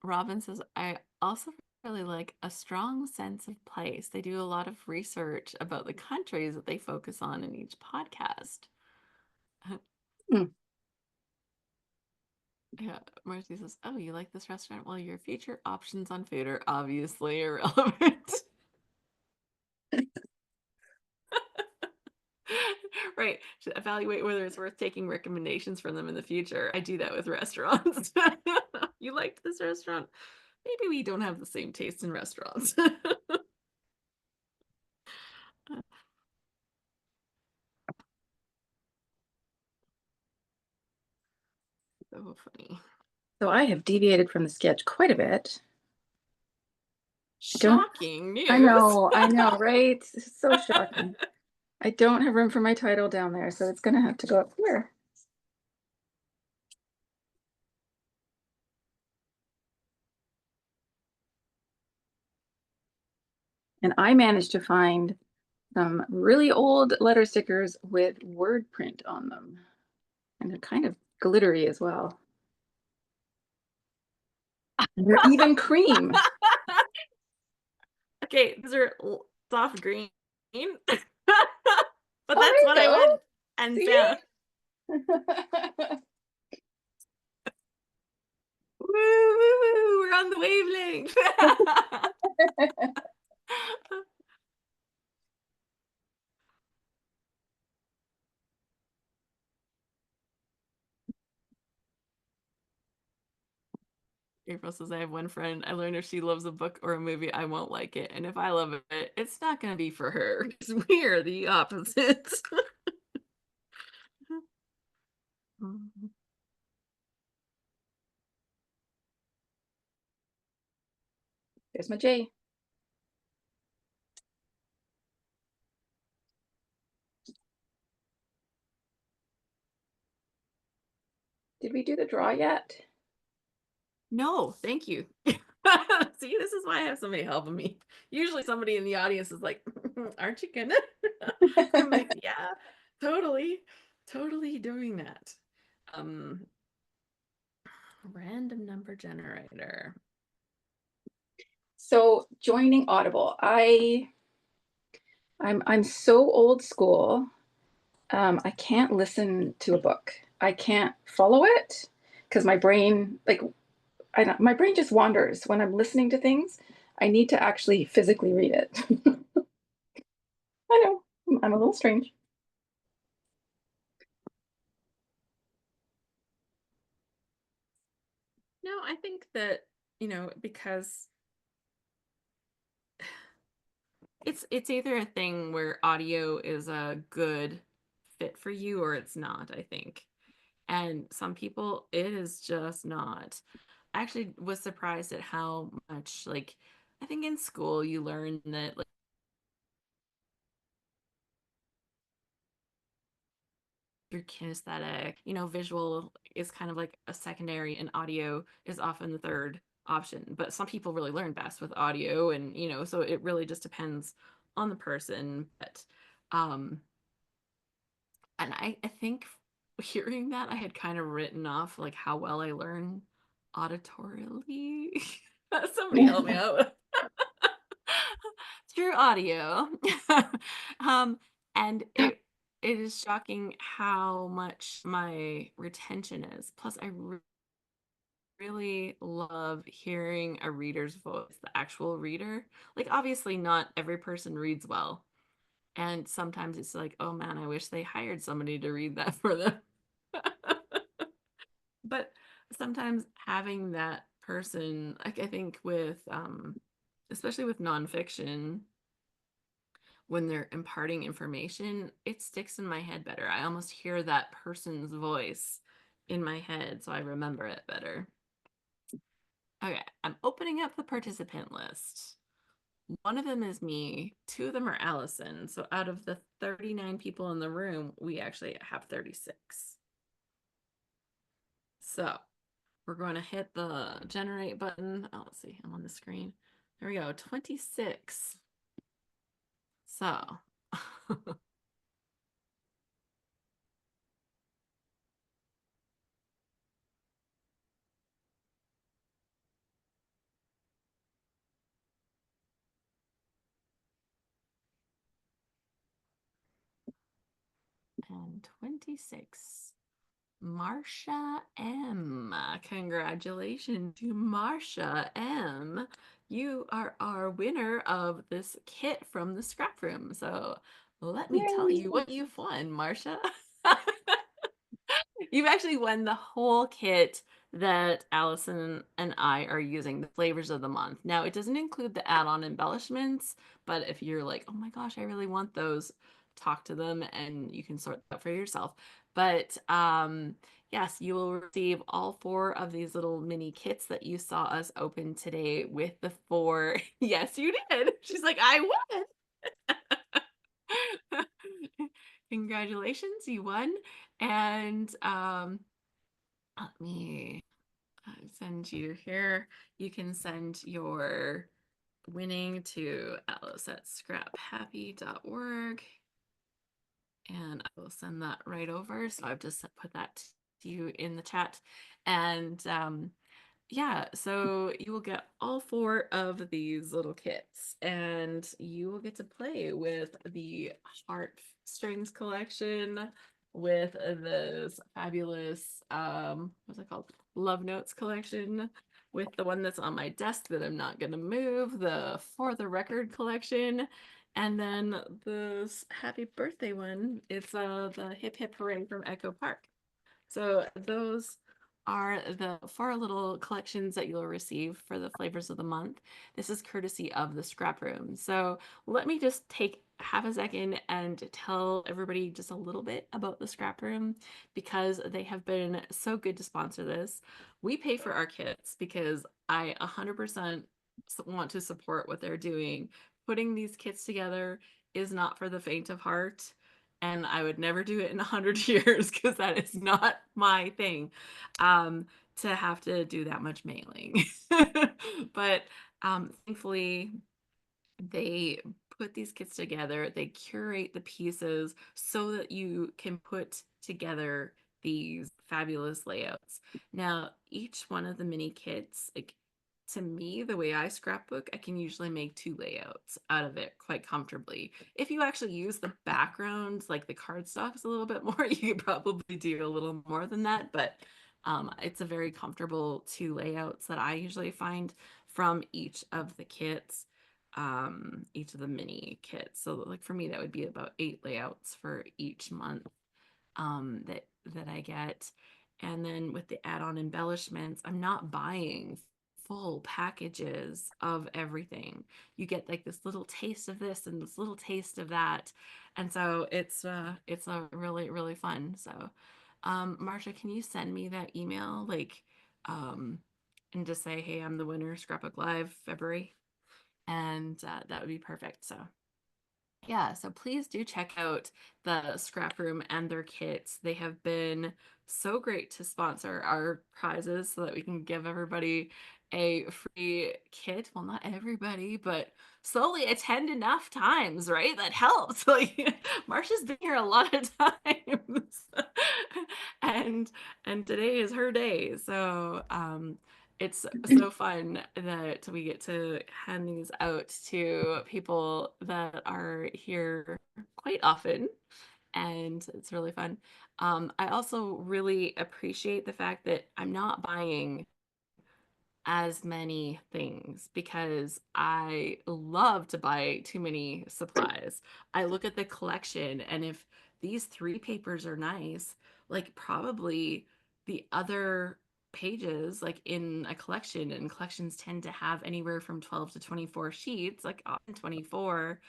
A: Robin says, I also really like a strong sense of place. They do a lot of research about the countries that they focus on in each podcast.
B: Hmm.
A: Yeah, Marcy says, oh, you like this restaurant? Well, your future options on food are obviously irrelevant. Right. To evaluate whether it's worth taking recommendations from them in the future. I do that with restaurants. You liked this restaurant? Maybe we don't have the same taste in restaurants. So funny.
B: So I have deviated from the sketch quite a bit. I don't,
A: Shocking news.
B: I know, right? This is so shocking. I don't have room for my title down there, so it's gonna have to go up here. And I managed to find some really old letter stickers with word print on them. And they're kind of glittery as well. And they're even cream.
A: Okay, these are soft green. But
B: Oh,
A: that's
B: there you
A: what I
B: go.
A: went and
B: See?
A: found. Woo, woo, woo, we're on the wavelength. April says, I have one friend. I learned if she loves a book or a movie, I won't like it. And if I love it, it's not going to be for her because we are the opposites.
B: There's my J. Did we do the draw yet?
A: No, thank you. See, this is why I have somebody helping me. Usually somebody in the audience is like, aren't you gonna? I'm like, yeah, totally, totally doing that. Um, Random number generator.
B: So joining Audible, I'm so old school. I can't listen to a book. I can't follow it because my brain, like, my brain just wanders when I'm listening to things. I need to actually physically read it. I know I'm a little strange.
A: No, I think that, because it's either a thing where audio is a good fit for you or it's not, I think. And some people, it is just not. I actually was surprised at how much, like, I think in school you learn that, like, your kinesthetic, visual is kind of like a secondary, and audio is often the third option. But some people really learn best with audio, and, so it really just depends on the person. But, um, and I think hearing that, I had kind of written off like how well I learn auditorially. Somebody help me out. Through audio. um, and it is shocking how much my retention is. Plus, I really love hearing a reader's voice, the actual reader. Like, obviously, not every person reads well. And sometimes it's like, oh man, I wish they hired somebody to read that for them. But sometimes having that person, like I think with, especially with nonfiction, when they're imparting information, it sticks in my head better. I almost hear that person's voice in my head, so I remember it better. Okay, I'm opening up the participant list. One of them is me, two of them are Allison. So out of the 39 people in the room, we actually have 36. So we're going to hit the generate button. Oh, let's see, I'm on the screen. There we go, 26. So and 26. Marsha M. Congratulations to Marsha M. You are our winner of this kit from the scrap room. So let me tell
B: Yay.
A: you what you've won, Marsha. You've actually won the whole kit that Allison and I are using, the flavors of the month. Now, it doesn't include the add-on embellishments, but if you're like, oh my gosh, I really want those, talk to them and you can sort that for yourself. But yes, you will receive all four of these little mini kits that you saw us open today with the four. Yes, you did. She's like, I won. Congratulations, you won. And let me send you here. You can send your winning to Alice at scraphappy.org. And I will send that right over. So I've just put that to you in the chat. And yeah, so you will get all four of these little kits, and you will get to play with the Heart Strings collection, with this fabulous, what's it called? Love Notes collection, with the one that's on my desk that I'm not gonna move, the For the Record collection, and then this happy birthday one. It's the Hip Hip Hooray from Echo Park. So those are the four little collections that you'll receive for the flavors of the month. This is courtesy of the Scrap Room. So let me just take half a second and tell everybody just a little bit about the Scrap Room, because they have been so good to sponsor this. We pay for our kits because I 100% want to support what they're doing. Putting these kits together is not for the faint of heart, and I would never do it in 100 years because that is not my thing. to have to do that much mailing. But thankfully, they put these kits together, they curate the pieces so that you can put together these fabulous layouts. Now, each one of the mini kits, like to me, the way I scrapbook, I can usually make two layouts out of it quite comfortably. If you actually use the background, like the cardstocks a little bit more, you could probably do a little more than that, but it's a very comfortable two layouts that I usually find from each of the mini kits. So like for me, that would be about 8 layouts for each month that I get. And then with the add-on embellishments, I'm not buying full packages of everything. You get like this little taste of this and this little taste of that. And so it's a really, really fun. So Marsha, can you send me that email um and just say, hey, I'm the winner, Scrapbook Live, February? And that would be perfect. So yeah, so please do check out the Scrap Room and their kits. They have been so great to sponsor our prizes so that we can give everybody a free kit. Well, not everybody, but slowly attend enough times, right? That helps. Like Marsha's been here a lot of times. and and today is her day. So it's so fun that we get to hand these out to people that are here quite often, and it's really fun. I also really appreciate the fact that I'm not buying as many things because I love to buy too many supplies. I look at the collection, and if these three papers are nice, like probably the other pages, like in a collection, and collections tend to have anywhere from 12 to 24 sheets, like often 24.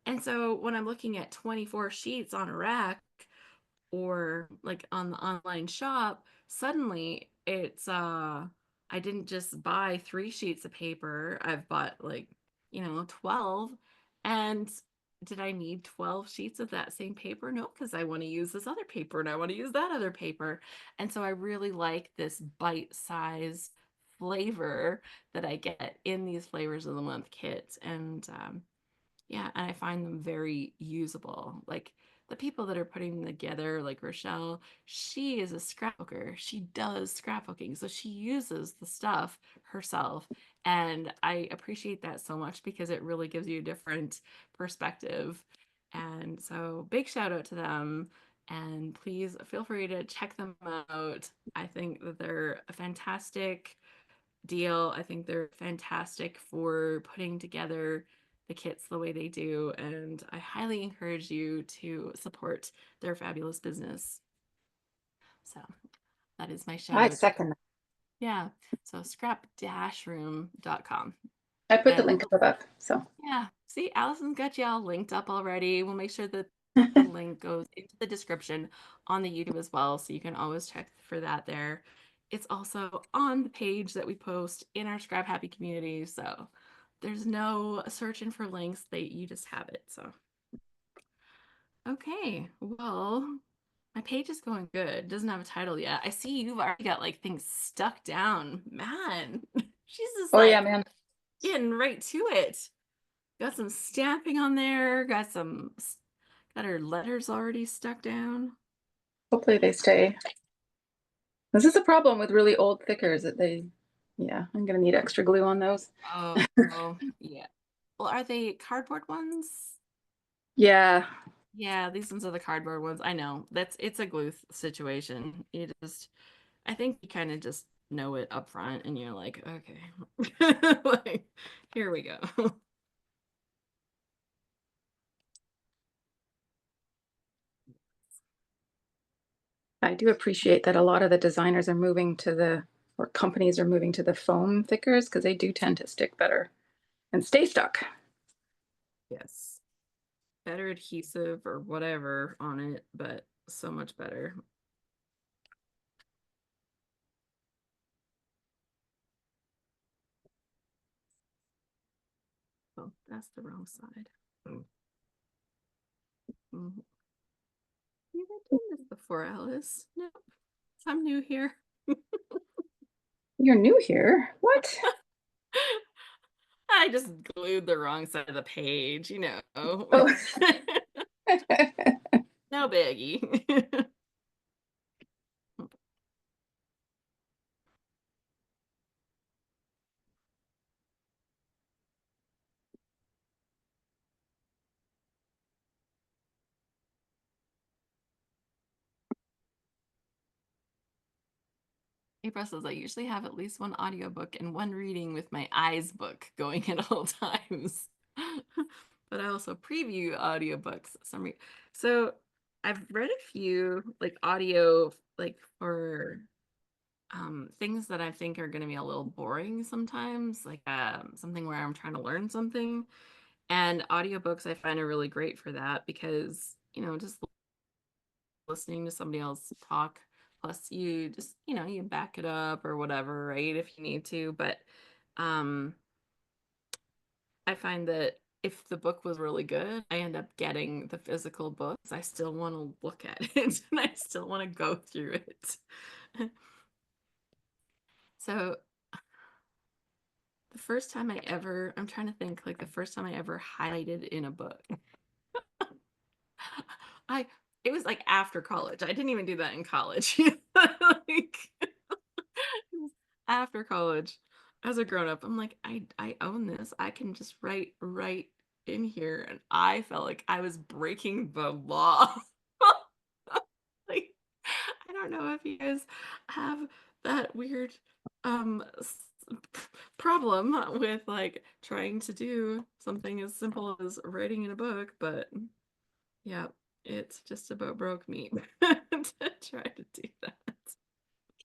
A: And so when I'm looking at 24 sheets on a rack, or like on the online shop, suddenly I didn't just buy 3 sheets of paper. I've bought like, 12. And did I need 12 sheets of that same paper? No, because I want to use this other paper and I want to use that other paper. And so I really like this bite size flavor that I get in these flavors of the month kits. And yeah, and I find them very usable. Like the people that are putting them together, like Rochelle, she is a scrapbooker. She does scrapbooking, so she uses the stuff herself. And I appreciate that so much because it really gives you a different perspective. And so, big shout out to them. And please feel free to check them out. I think that they're a fantastic deal. I think they're fantastic for putting together the kits the way they do, and I highly encourage you to support their fabulous business. So that is my shout
B: I
A: out.
B: second that.
A: Yeah. So scrap-room.com.
B: I put the
A: And
B: link up above. So
A: yeah, see, Allison's got you all linked up already. We'll make sure that the link goes into the description on the YouTube as well, so you can always check for that there. It's also on the page that we post in our Scrap Happy community, so there's no searching for links, you just have it. So okay, well, my page is going good. Doesn't have a title yet. I see you've already got like things stuck down. Man, she's just
B: oh yeah,
A: like
B: man.
A: getting right to it. Got some stamping on there. Got her letters already stuck down.
B: Hopefully they stay. This is a problem with really old thickers that yeah, I'm gonna need extra glue on those.
A: Oh, yeah. Well, are they cardboard ones?
B: Yeah.
A: Yeah, these ones are the cardboard ones. I know. It's a glue situation. I think you kind of just know it up front and you're like, okay. Like, here we go.
B: I do appreciate that a lot of the designers are moving to or companies are moving to the foam thickers because they do tend to stick better and stay stuck.
A: Yes. Better adhesive or whatever on it, but so much better. Oh, that's the wrong side. Mhm. You been doing this before, Alice? No, I'm new here.
B: You're new here. What?
A: I just glued the wrong side of the page, you know.
B: Oh.
A: No biggie. April says I usually have at least one audiobook and one reading with my eyes book going at all times. But I also preview audiobooks. So I've read a few like audio like for things that I think are going to be a little boring sometimes, like something where I'm trying to learn something. And audiobooks I find are really great for that because, just listening to somebody else talk, plus you just, you back it up or whatever, right? If you need to. But um I find that if the book was really good, I end up getting the physical books. I still want to look at it and I still want to go through it. So the first time I'm trying to think, like the first time I ever highlighted in a book. I, it was like after college. I didn't even do that in college. Like, after college, as a grown up, I'm like, I own this. I can just write right in here. And I felt like I was breaking the law. Like, I don't know if you guys have that weird problem with like trying to do something as simple as writing in a book, but yeah, it's just about broke me to try to do that.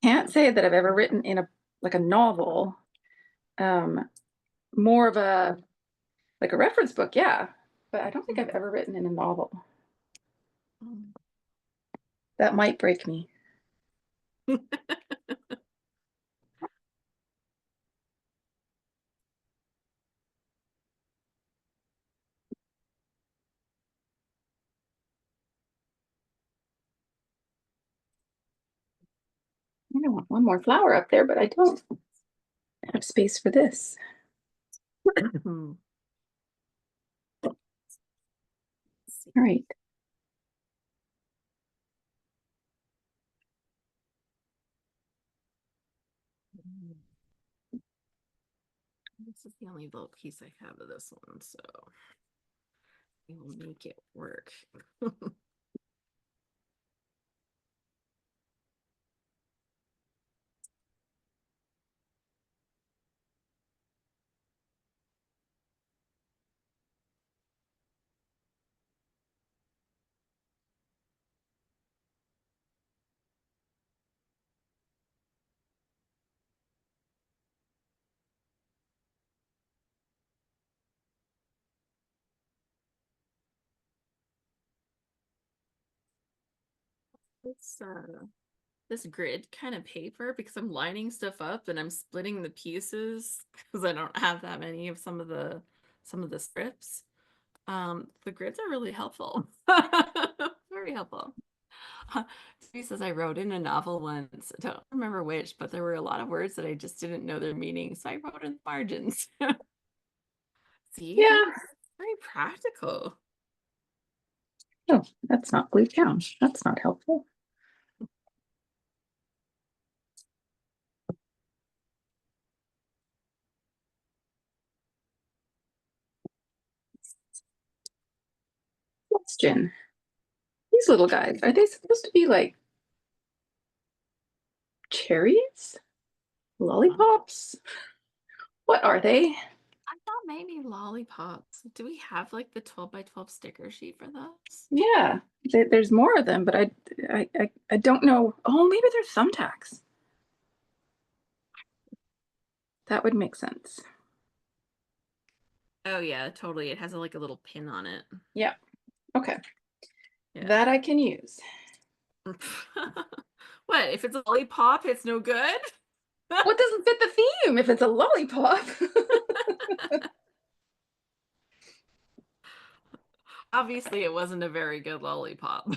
B: Can't say that I've ever written in a novel. Um, More of a reference book, yeah. But I don't think I've ever written in a novel.
A: Mm.
B: That might break me. I don't want one more flower up there, but I don't have space for this.
A: Hmm.
B: All right.
A: This is the only little piece I have of this one, so we will make it work. This this grid kind of paper because I'm lining stuff up and I'm splitting the pieces because I don't have that many of some of the strips. The grids are really helpful. Very helpful. He says I wrote in a novel once. I don't remember which, but there were a lot of words that I just didn't know their meaning, so I wrote in the margins. See,
B: Yeah.
A: very practical.
B: Oh, that's not glued down. That's not helpful. Question. These little guys, are they supposed to be like cherries? Lollipops? What are they?
A: I thought maybe lollipops. Do we have like the 12 by 12 sticker sheet for those?
B: Yeah, there's more of them, but I don't know. Oh, maybe they're thumbtacks. That would make sense.
A: Oh yeah, totally. It has like a little pin on it.
B: Yeah. Okay.
A: Yeah.
B: That I can use.
A: What, if it's a lollipop, it's no good?
B: What doesn't fit the theme if it's a lollipop?
A: Obviously, it wasn't a very good lollipop.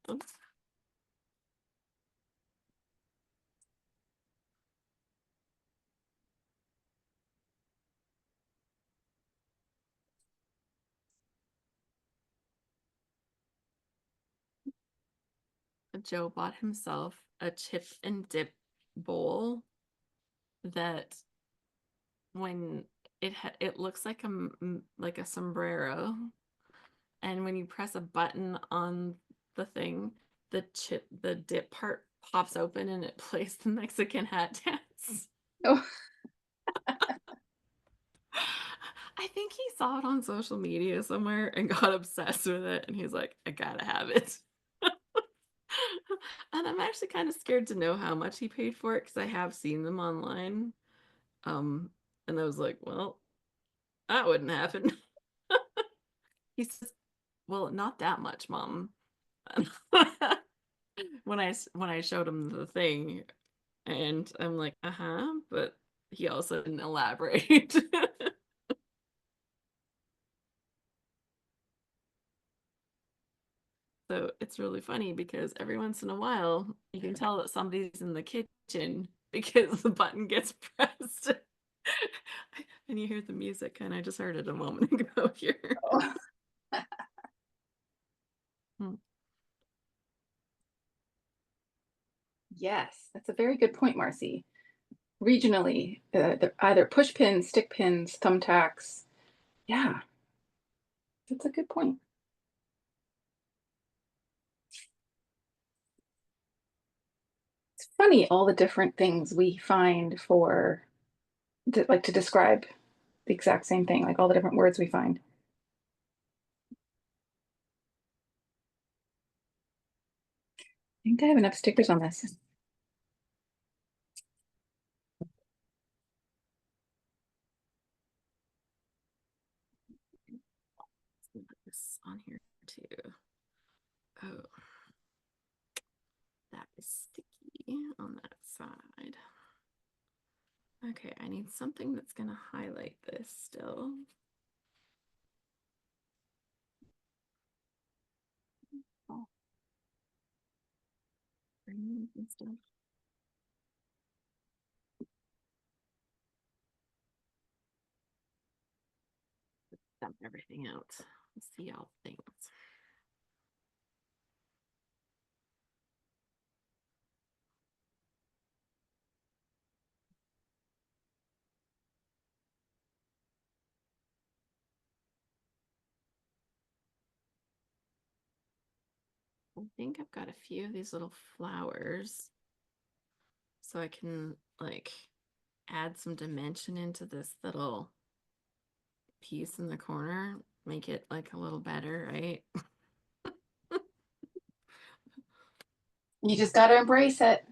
A: Oops. Joe bought himself a chip and dip bowl that when it looks like like a sombrero, and when you press a button on the thing, the dip part pops open and it plays the Mexican hat dance.
B: Oh,
A: I think he saw it on social media somewhere and got obsessed with it, and he's like, I gotta have it. And I'm actually kind of scared to know how much he paid for it because I have seen them online. Um, and I was like, well, that wouldn't happen. He says, well, not that much, Mom. When I showed him the thing, and I'm like, uh-huh, but he also didn't elaborate. So it's really funny because every once in a while you can tell that somebody's in the kitchen because the button gets pressed. And you hear the music, and I just heard it a moment ago here.
B: oh.
A: Hmm.
B: Yes, that's a very good point, Marcy. Regionally, they're either push pins, stick pins, thumbtacks. Yeah, that's a good point. It's funny all the different things we find for like to describe the exact same thing, like all the different words we find. I think I have enough stickers on this.
A: Let's put this on here too. Oh, that is sticky on that side. Okay, I need something that's gonna highlight this still. Oh, and stuff. Dump everything out. Let's see all things. I think I've got a few of these little flowers, so I can like add some dimension into this little piece in the corner, make it like a little better, right?
B: You just got to embrace it.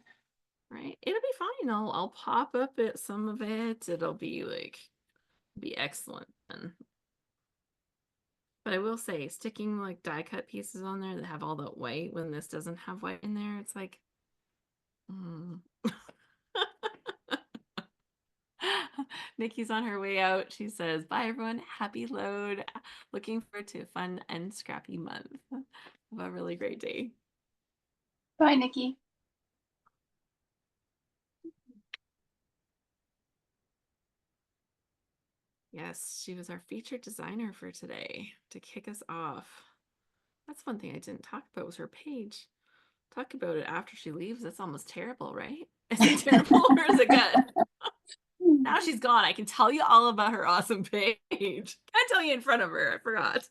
A: Right? It'll be fine. I'll pop up at some of it. It'll be like be excellent then. But I will say, sticking like die cut pieces on there that have all that white when this doesn't have white in there, it's like, mm. Nikki's on her way out. She says, bye everyone. Happy load. Looking forward to a fun and scrappy month. Have a really great day.
B: Bye, Nikki.
A: Yes, she was our featured designer for today to kick us off. That's one thing I didn't talk about was her page. Talk about it after she leaves. That's almost terrible, right? Is it terrible or is it good? Now she's gone. I can tell you all about her awesome page. Can't tell you in front of her. I forgot.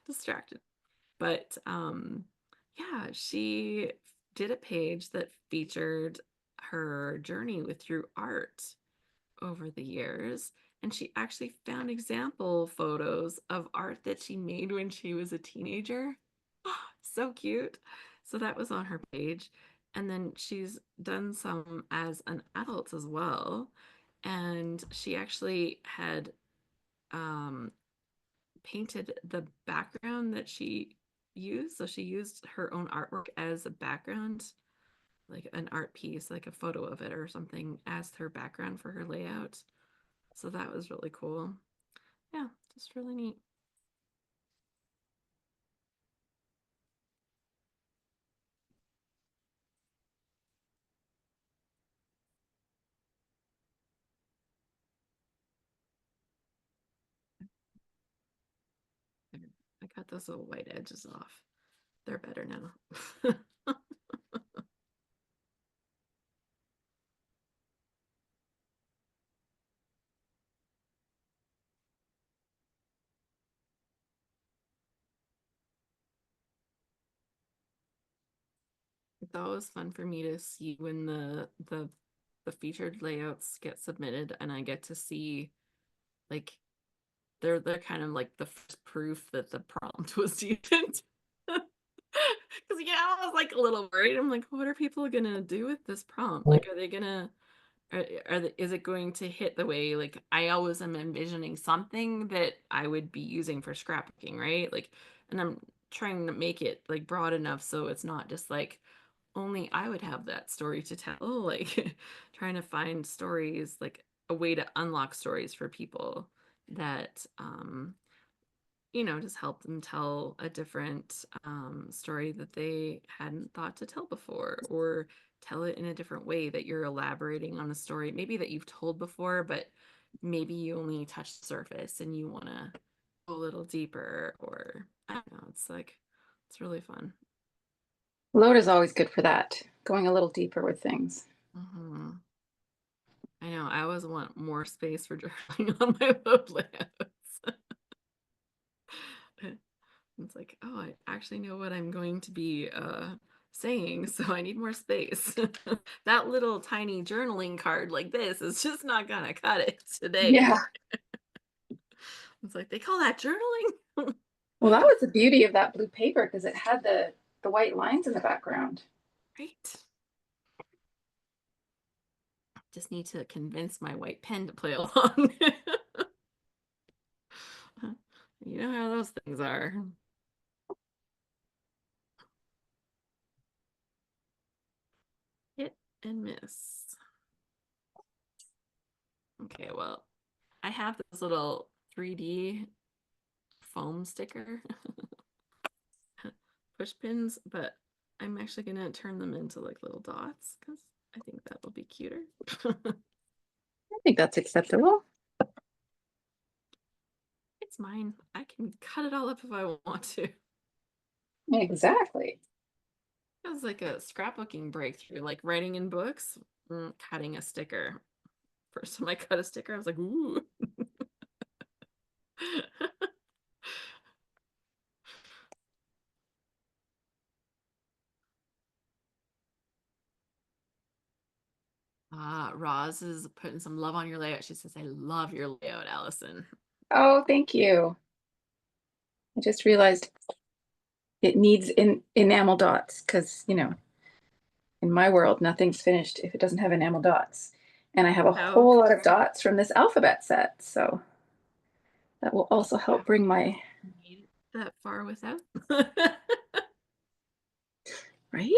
A: Distracted. But yeah, she did a page that featured her journey with through art over the years. And she actually found example photos of art that she made when she was a teenager. So cute. So that was on her page. And then she's done some as an adult as well. And she actually had um, painted the background that she used. So she used her own artwork as a background, like an art piece, like a photo of it or something, as her background for her layout. So that was really cool. Yeah, just really neat. I got those little white edges off. They're better now. It's always fun for me to see when the featured layouts get submitted and I get to see like they're kind of like the first proof that the prompt was decent. Because yeah, I was like a little worried. I'm like, what are people gonna do with this prompt? Like, are they gonna is it going to hit the way like I always am envisioning something that I would be using for scrapbooking, right? Like, and I'm trying to make it like broad enough so it's not just like only I would have that story to tell. Like trying to find stories, like a way to unlock stories for people that just help them tell a different story that they hadn't thought to tell before, or tell it in a different way that you're elaborating on a story, maybe that you've told before, but maybe you only touched the surface and you want to go a little deeper, or I don't know. It's like, it's really fun.
B: Load is always good for that, going a little deeper with things.
A: Hmm. I know. I always want more space for journaling on my load layouts. It's like, oh, I actually know what I'm going to be saying, so I need more space. That little tiny journaling card like this is just not gonna cut it
B: Yeah.
A: today. It's like they call that journaling.
B: Well, that was the beauty of that blue paper because it had the white lines in the background.
A: Right. Just need to convince my white pen to play along. You know how those things are. Hit and miss. Okay, well, I have this little 3D foam sticker push pins, but I'm actually gonna turn them into like little dots because I think that will be cuter.
B: I think that's acceptable.
A: It's mine. I can cut it all up if I want to.
B: Exactly.
A: It was like a scrapbooking breakthrough, like writing in books, cutting a sticker. First time I cut a sticker, I was like, ooh. Roz is putting some love on your layout. She says, I love your layout, Allison.
B: Oh, thank you. I just realized it needs enamel dots because, in my world, nothing's finished if it doesn't have enamel dots. And I have a
A: Oh,
B: whole lot of dots from this alphabet set. So that will also help bring my,
A: made it that far without.
B: right?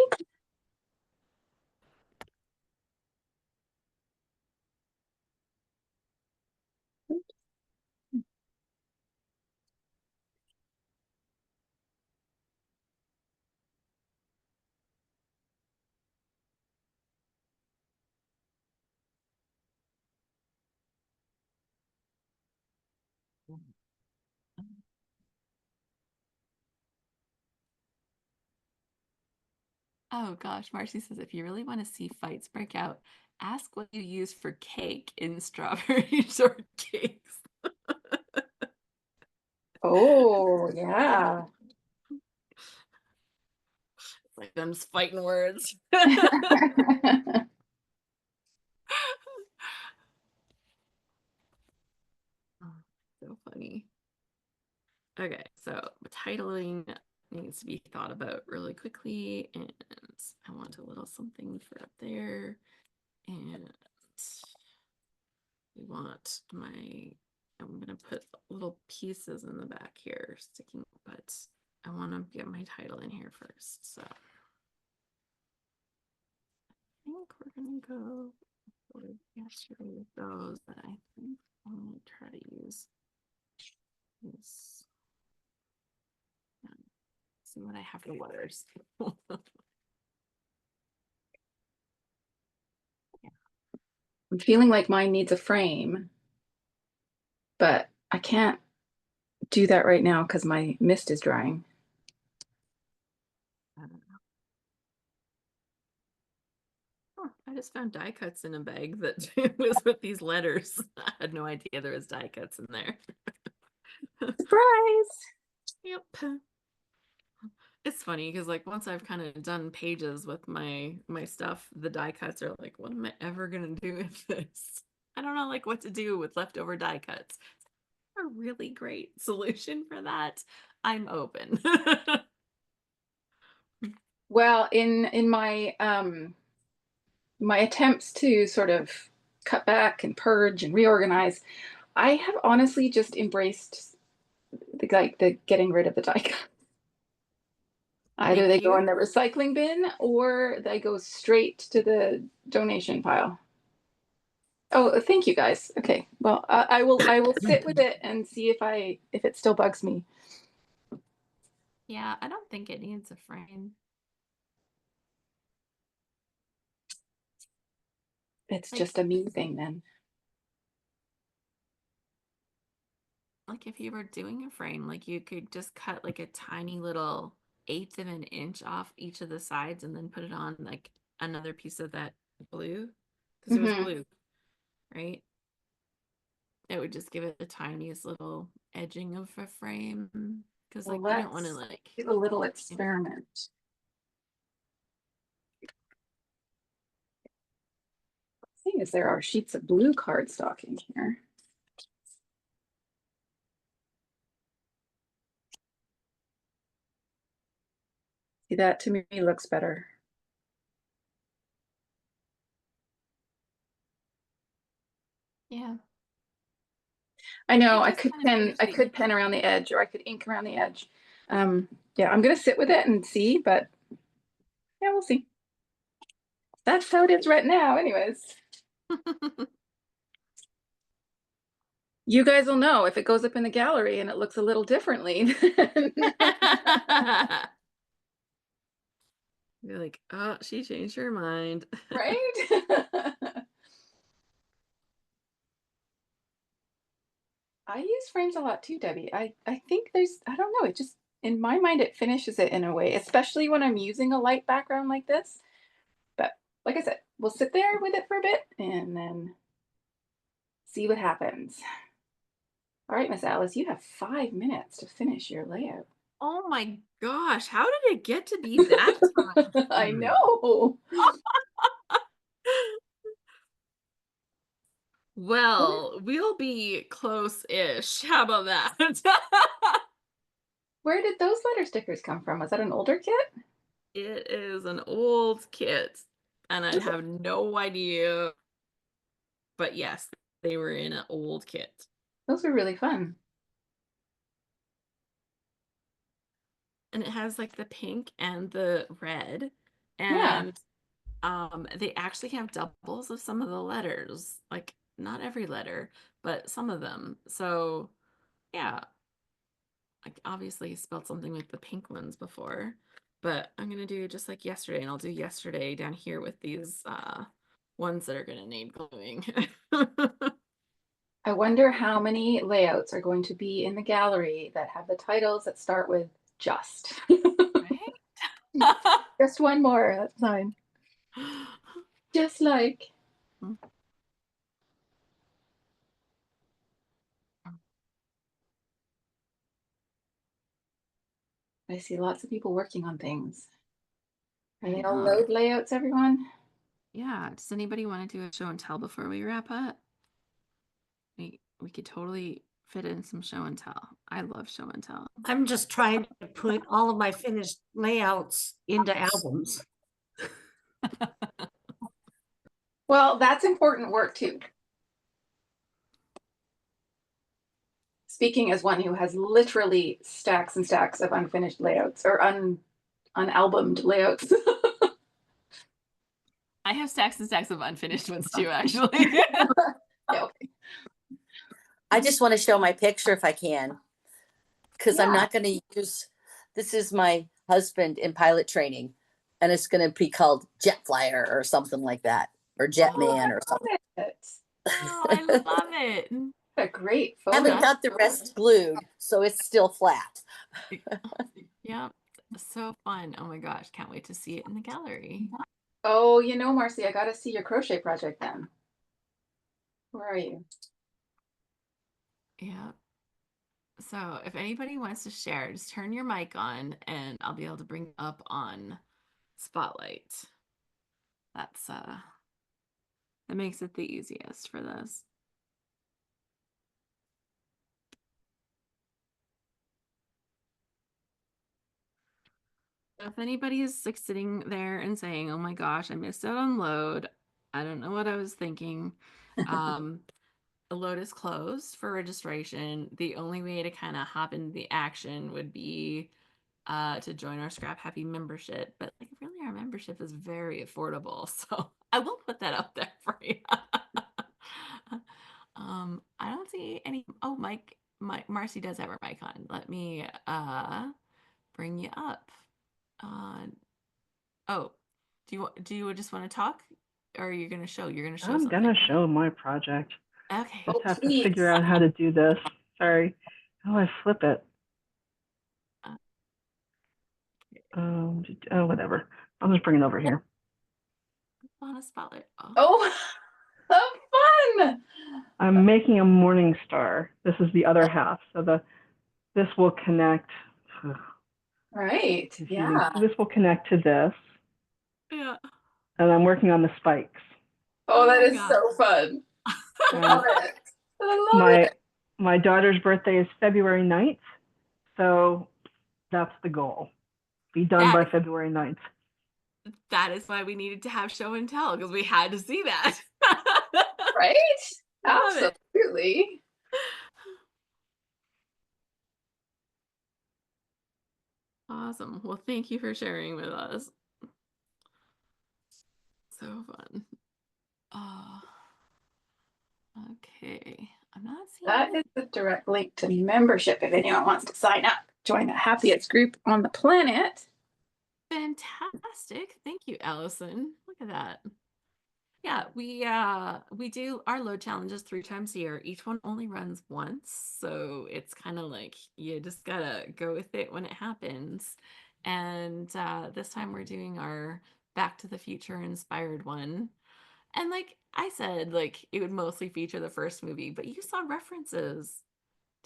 A: Oh gosh, Marcy says if you really want to see fights break out, ask what you use for cake in strawberry shortcakes.
B: Oh, yeah.
A: Like them's fighting words. Oh, so funny. Okay, so titling needs to be thought about really quickly, and I want a little something for up there, and we want I'm gonna put little pieces in the back here sticking, but I want to get my title in here first. So I think we're gonna go yesterday with those, but I think I'm gonna try to use this. See what I have for letters.
B: I'm feeling like mine needs a frame, but I can't do that right now because my mist is drying.
A: Oh, I just found die cuts in a bag that was with these letters. I had no idea there was die cuts in there.
B: Surprise!
A: Yep. It's funny because like once I've kind of done pages with my stuff, the die cuts are like, what am I ever gonna do with this? I don't know like what to do with leftover die cuts. A really great solution for that. I'm open.
B: Well, in my my attempts to sort of cut back and purge and reorganize, I have honestly just embraced the getting rid of the die cut. Either
A: Thank
B: they go
A: you.
B: in the recycling bin or they go straight to the donation pile. Oh, thank you guys. Okay. Well, I will sit with it and see if it still bugs me.
A: Yeah, I don't think it needs a frame.
B: It's
A: Like
B: just a me thing then.
A: like if you were doing a frame, like you could just cut like a tiny little eighth of an inch off each of the sides and then put it on like another piece of that blue because it was
B: Hmm.
A: blue, right? It would just give it the tiniest little edging of a frame because
B: Well,
A: like you don't want to
B: let's
A: like
B: do a little
A: you
B: experiment. Seeing as there are sheets of blue cardstock in here. See, that to me looks better.
A: yeah,
B: I know
A: it
B: I
A: just
B: could
A: kind of
B: pen,
A: gives
B: I
A: you
B: could pen around the edge, or I could ink around the edge. Yeah, I'm gonna sit with it and see, but yeah, we'll see. That's how it is right now, anyways. You guys will know if it goes up in the gallery and it looks a little differently.
A: You're like, oh, she changed her mind.
B: Right? I use frames a lot too, Debbie. I think I don't know, it just in my mind it finishes it in a way, especially when I'm using a light background like this. But like I said, we'll sit there with it for a bit and then see what happens. All right, Miss Alice, you have 5 minutes to finish your layout.
A: Oh my gosh, how did it get to be that
B: I
A: time?
B: know.
A: Well, we'll be close-ish. How about that?
B: Where did those letter stickers come from? Was that an older kit?
A: It is an old kit, and I have no idea, but yes, they were in an old kit.
B: Those were really fun.
A: And it has like the pink and the red,
B: Yeah.
A: and they actually have doubles of some of the letters, like not every letter, but some of them. So yeah, like obviously spelled something with the pink ones before, but I'm gonna do just like yesterday, and I'll do yesterday down here with these ones that are gonna need gluing.
B: I wonder how many layouts are going to be in the gallery that have the titles that start with just.
A: Right?
B: Just one more. That's fine. Just like. I see lots of people working on things. Are
A: I
B: they all
A: know.
B: node layouts, everyone?
A: Yeah. Does anybody want to do a show and tell before we wrap up? We could totally fit in some show and tell. I love show and tell.
C: I'm just trying to put all of my finished layouts into albums.
B: Well, that's important work too. Speaking as one who has literally stacks and stacks of unfinished layouts or unalbumed layouts.
A: I have stacks and stacks of unfinished ones too, actually.
B: Yeah, okay.
D: I just want to show my picture if I can, because I'm
B: Yeah.
D: not going to use, this is my husband in pilot training, and it's going to be called Jet Flyer or something like that, or Jet
B: Oh,
D: Man
B: I
D: or
B: love it.
A: Oh, I love it.
B: What a great
D: Haven't
B: photo.
A: That's
D: got the rest glued, so it's still flat.
A: yeah, so fun. Oh my gosh, can't wait to see it in the gallery.
B: Oh, you know, Marcy, I got to see your crochet project then. Where are you?
A: Yeah. So if anybody wants to share, just turn your mic on and I'll be able to bring up on Spotlight. That's that makes it the easiest for this. If anybody is like sitting there and saying, "Oh my gosh, I missed out on load. I don't know what I was thinking." The load is closed for registration. The only way to kind of hop into the action would be to join our Scrap Happy membership. But like really our membership is very affordable. So I will put that up there for you. I don't see any. Oh, Marcy does have her mic on. Let me bring you up. Uh, oh, do you just want to talk, or are you gonna show? You're gonna show
E: I'm gonna
A: something.
E: show my project.
A: Okay.
E: Just
B: Oh,
E: have to
B: please.
E: figure out how to do this. Sorry. How do I flip it? Oh, whatever. I'll just bring it over here.
A: On a spotlight. Oh,
B: Oh, so fun.
E: I'm making a morning star. This is the other half. So this will connect.
B: Right.
E: Confusing.
B: Yeah.
E: So this will connect to this.
A: yeah.
E: And I'm working on the spikes.
B: Oh, that
A: my
B: is
A: God.
B: so fun. I
E: And
B: love it. I love it.
E: my daughter's birthday is February 9th. So that's the goal. Be done by February 9th.
A: That is why we needed to have show and tell, because we had to see that.
B: Right?
A: Love it.
B: Absolutely.
A: Awesome. Well, thank you for sharing with us. So fun. Okay. I'm not seeing
B: That is the direct link to membership if anyone wants to sign up. Join the happiest group on the planet.
A: fantastic. Thank you, Allison. Look at that. Yeah, we do our load challenges 3 times a year. Each one only runs once, so it's kind of like you just gotta go with it when it happens. And this time we're doing our Back to the Future inspired one. And like I said, like it would mostly feature the first movie, but you saw references.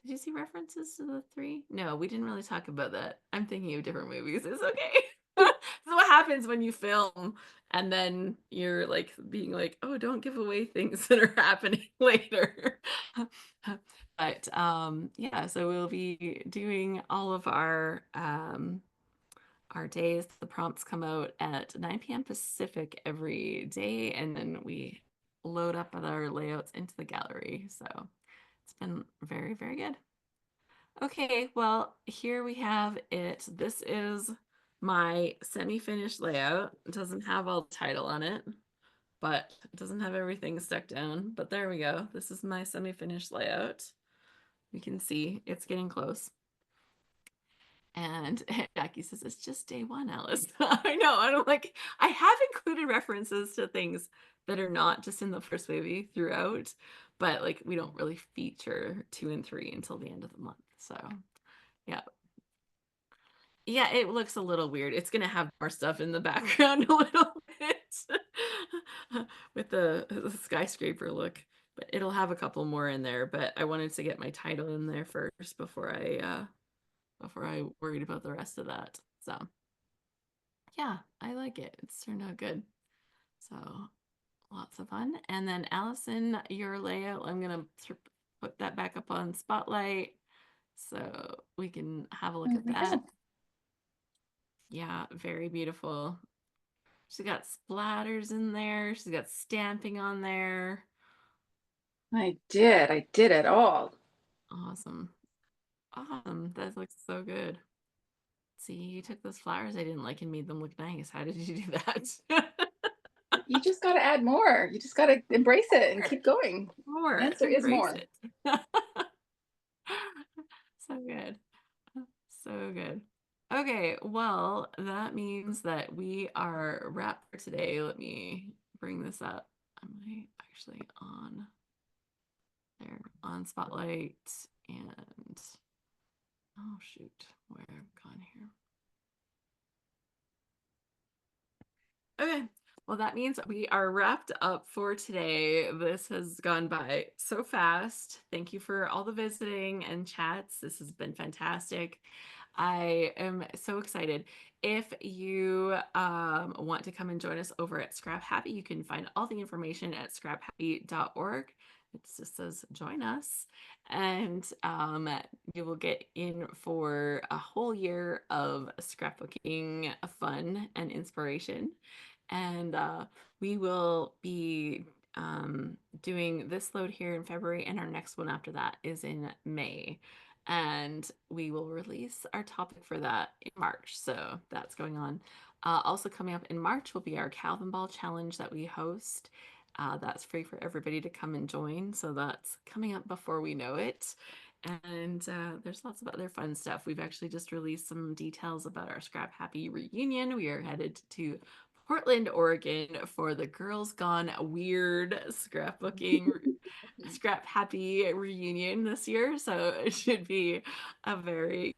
A: Did you see references to the three? No, we didn't really talk about that. I'm thinking of different movies. It's okay. This is what happens when you film and then you're like being like, oh, don't give away things that are happening later. But yeah, so we'll be doing all of our days. The prompts come out at 9 p.m. Pacific every day, and then we load up our layouts into the gallery. So it's been very, very good. Okay, well, here we have it. This is my semi-finished layout. It doesn't have all the title on it, but it doesn't have everything stuck down. But there we go. This is my semi-finished layout. You can see it's getting close. And Jackie says, it's just day one, Alice. I know. And I'm like, I have included references to things that are not just in the first movie throughout, but like we don't really feature 2 and 3 until the end of the month. So yeah. Yeah, it looks a little weird. It's gonna have more stuff in the background a little bit with the skyscraper look, but it'll have a couple more in there. But I wanted to get my title in there first before I worried about the rest of that. So yeah, I like it. It's turned out good. So lots of fun. And then Allison, your layout, I'm gonna put that back up on Spotlight so we can have a look at that. Yeah, very beautiful. She's got splatters in there. She's got stamping on there.
B: I did it all.
A: Awesome. Awesome. That looks so good. See, you took those flowers I didn't like and made them look nice. How did you do that?
B: You just got to add more. You just got to embrace it and keep going.
A: More.
B: The answer is
A: Embrace
B: more.
A: it. So good. So good. Okay, well, that means that we are wrapped for today. Let me bring this up. Am I actually on there on Spotlight? And oh shoot, where I've gone here. Okay, Well, that means we are wrapped up for today. This has gone by so fast. Thank you for all the visiting and chats. This has been fantastic. I am so excited. If you want to come and join us over at Scrap Happy, you can find all the information at scraphappy.org. It just says join us, and you will get in for a whole year of scrapbooking fun and inspiration. And we will be doing this load here in February, and our next one after that is in May. And we will release our topic for that in March. So that's going on. Also coming up in March will be our Calvin Ball challenge that we host. That's free for everybody to come and join. So that's coming up before we know it. And there's lots of other fun stuff. We've actually just released some details about our Scrap Happy reunion. We are headed to Portland, Oregon for the Girls Gone Weird scrapbooking Scrap Happy reunion this year. So it should be a very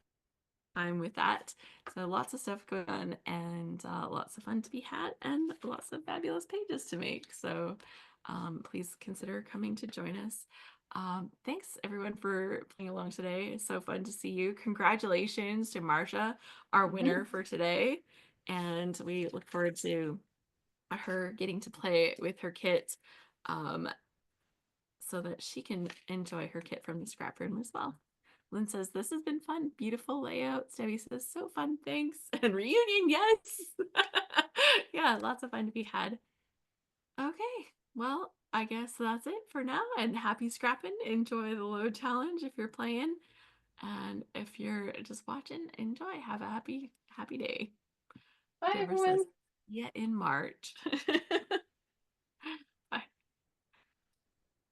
A: time with that. So lots of stuff going on, and lots of fun to be had, and lots of fabulous pages to make. So please consider coming to join us. Thanks everyone for playing along today. It's so fun to see you. Congratulations to Marsha, our winner for today. And we look forward to her getting to play with her kit so that she can enjoy her kit from the scrap room as well. Lynn says, this has been fun. Beautiful layout. Debbie says, so fun. Thanks. And reunion. Yes. Yeah, lots of fun to be had. Okay. Well, I guess that's it for now. And happy scrapping. Enjoy the load challenge if you're playing. And if you're just watching, enjoy. Have a happy day.
B: Bye,
A: Deborah
B: everyone.
A: says, yeah, in March.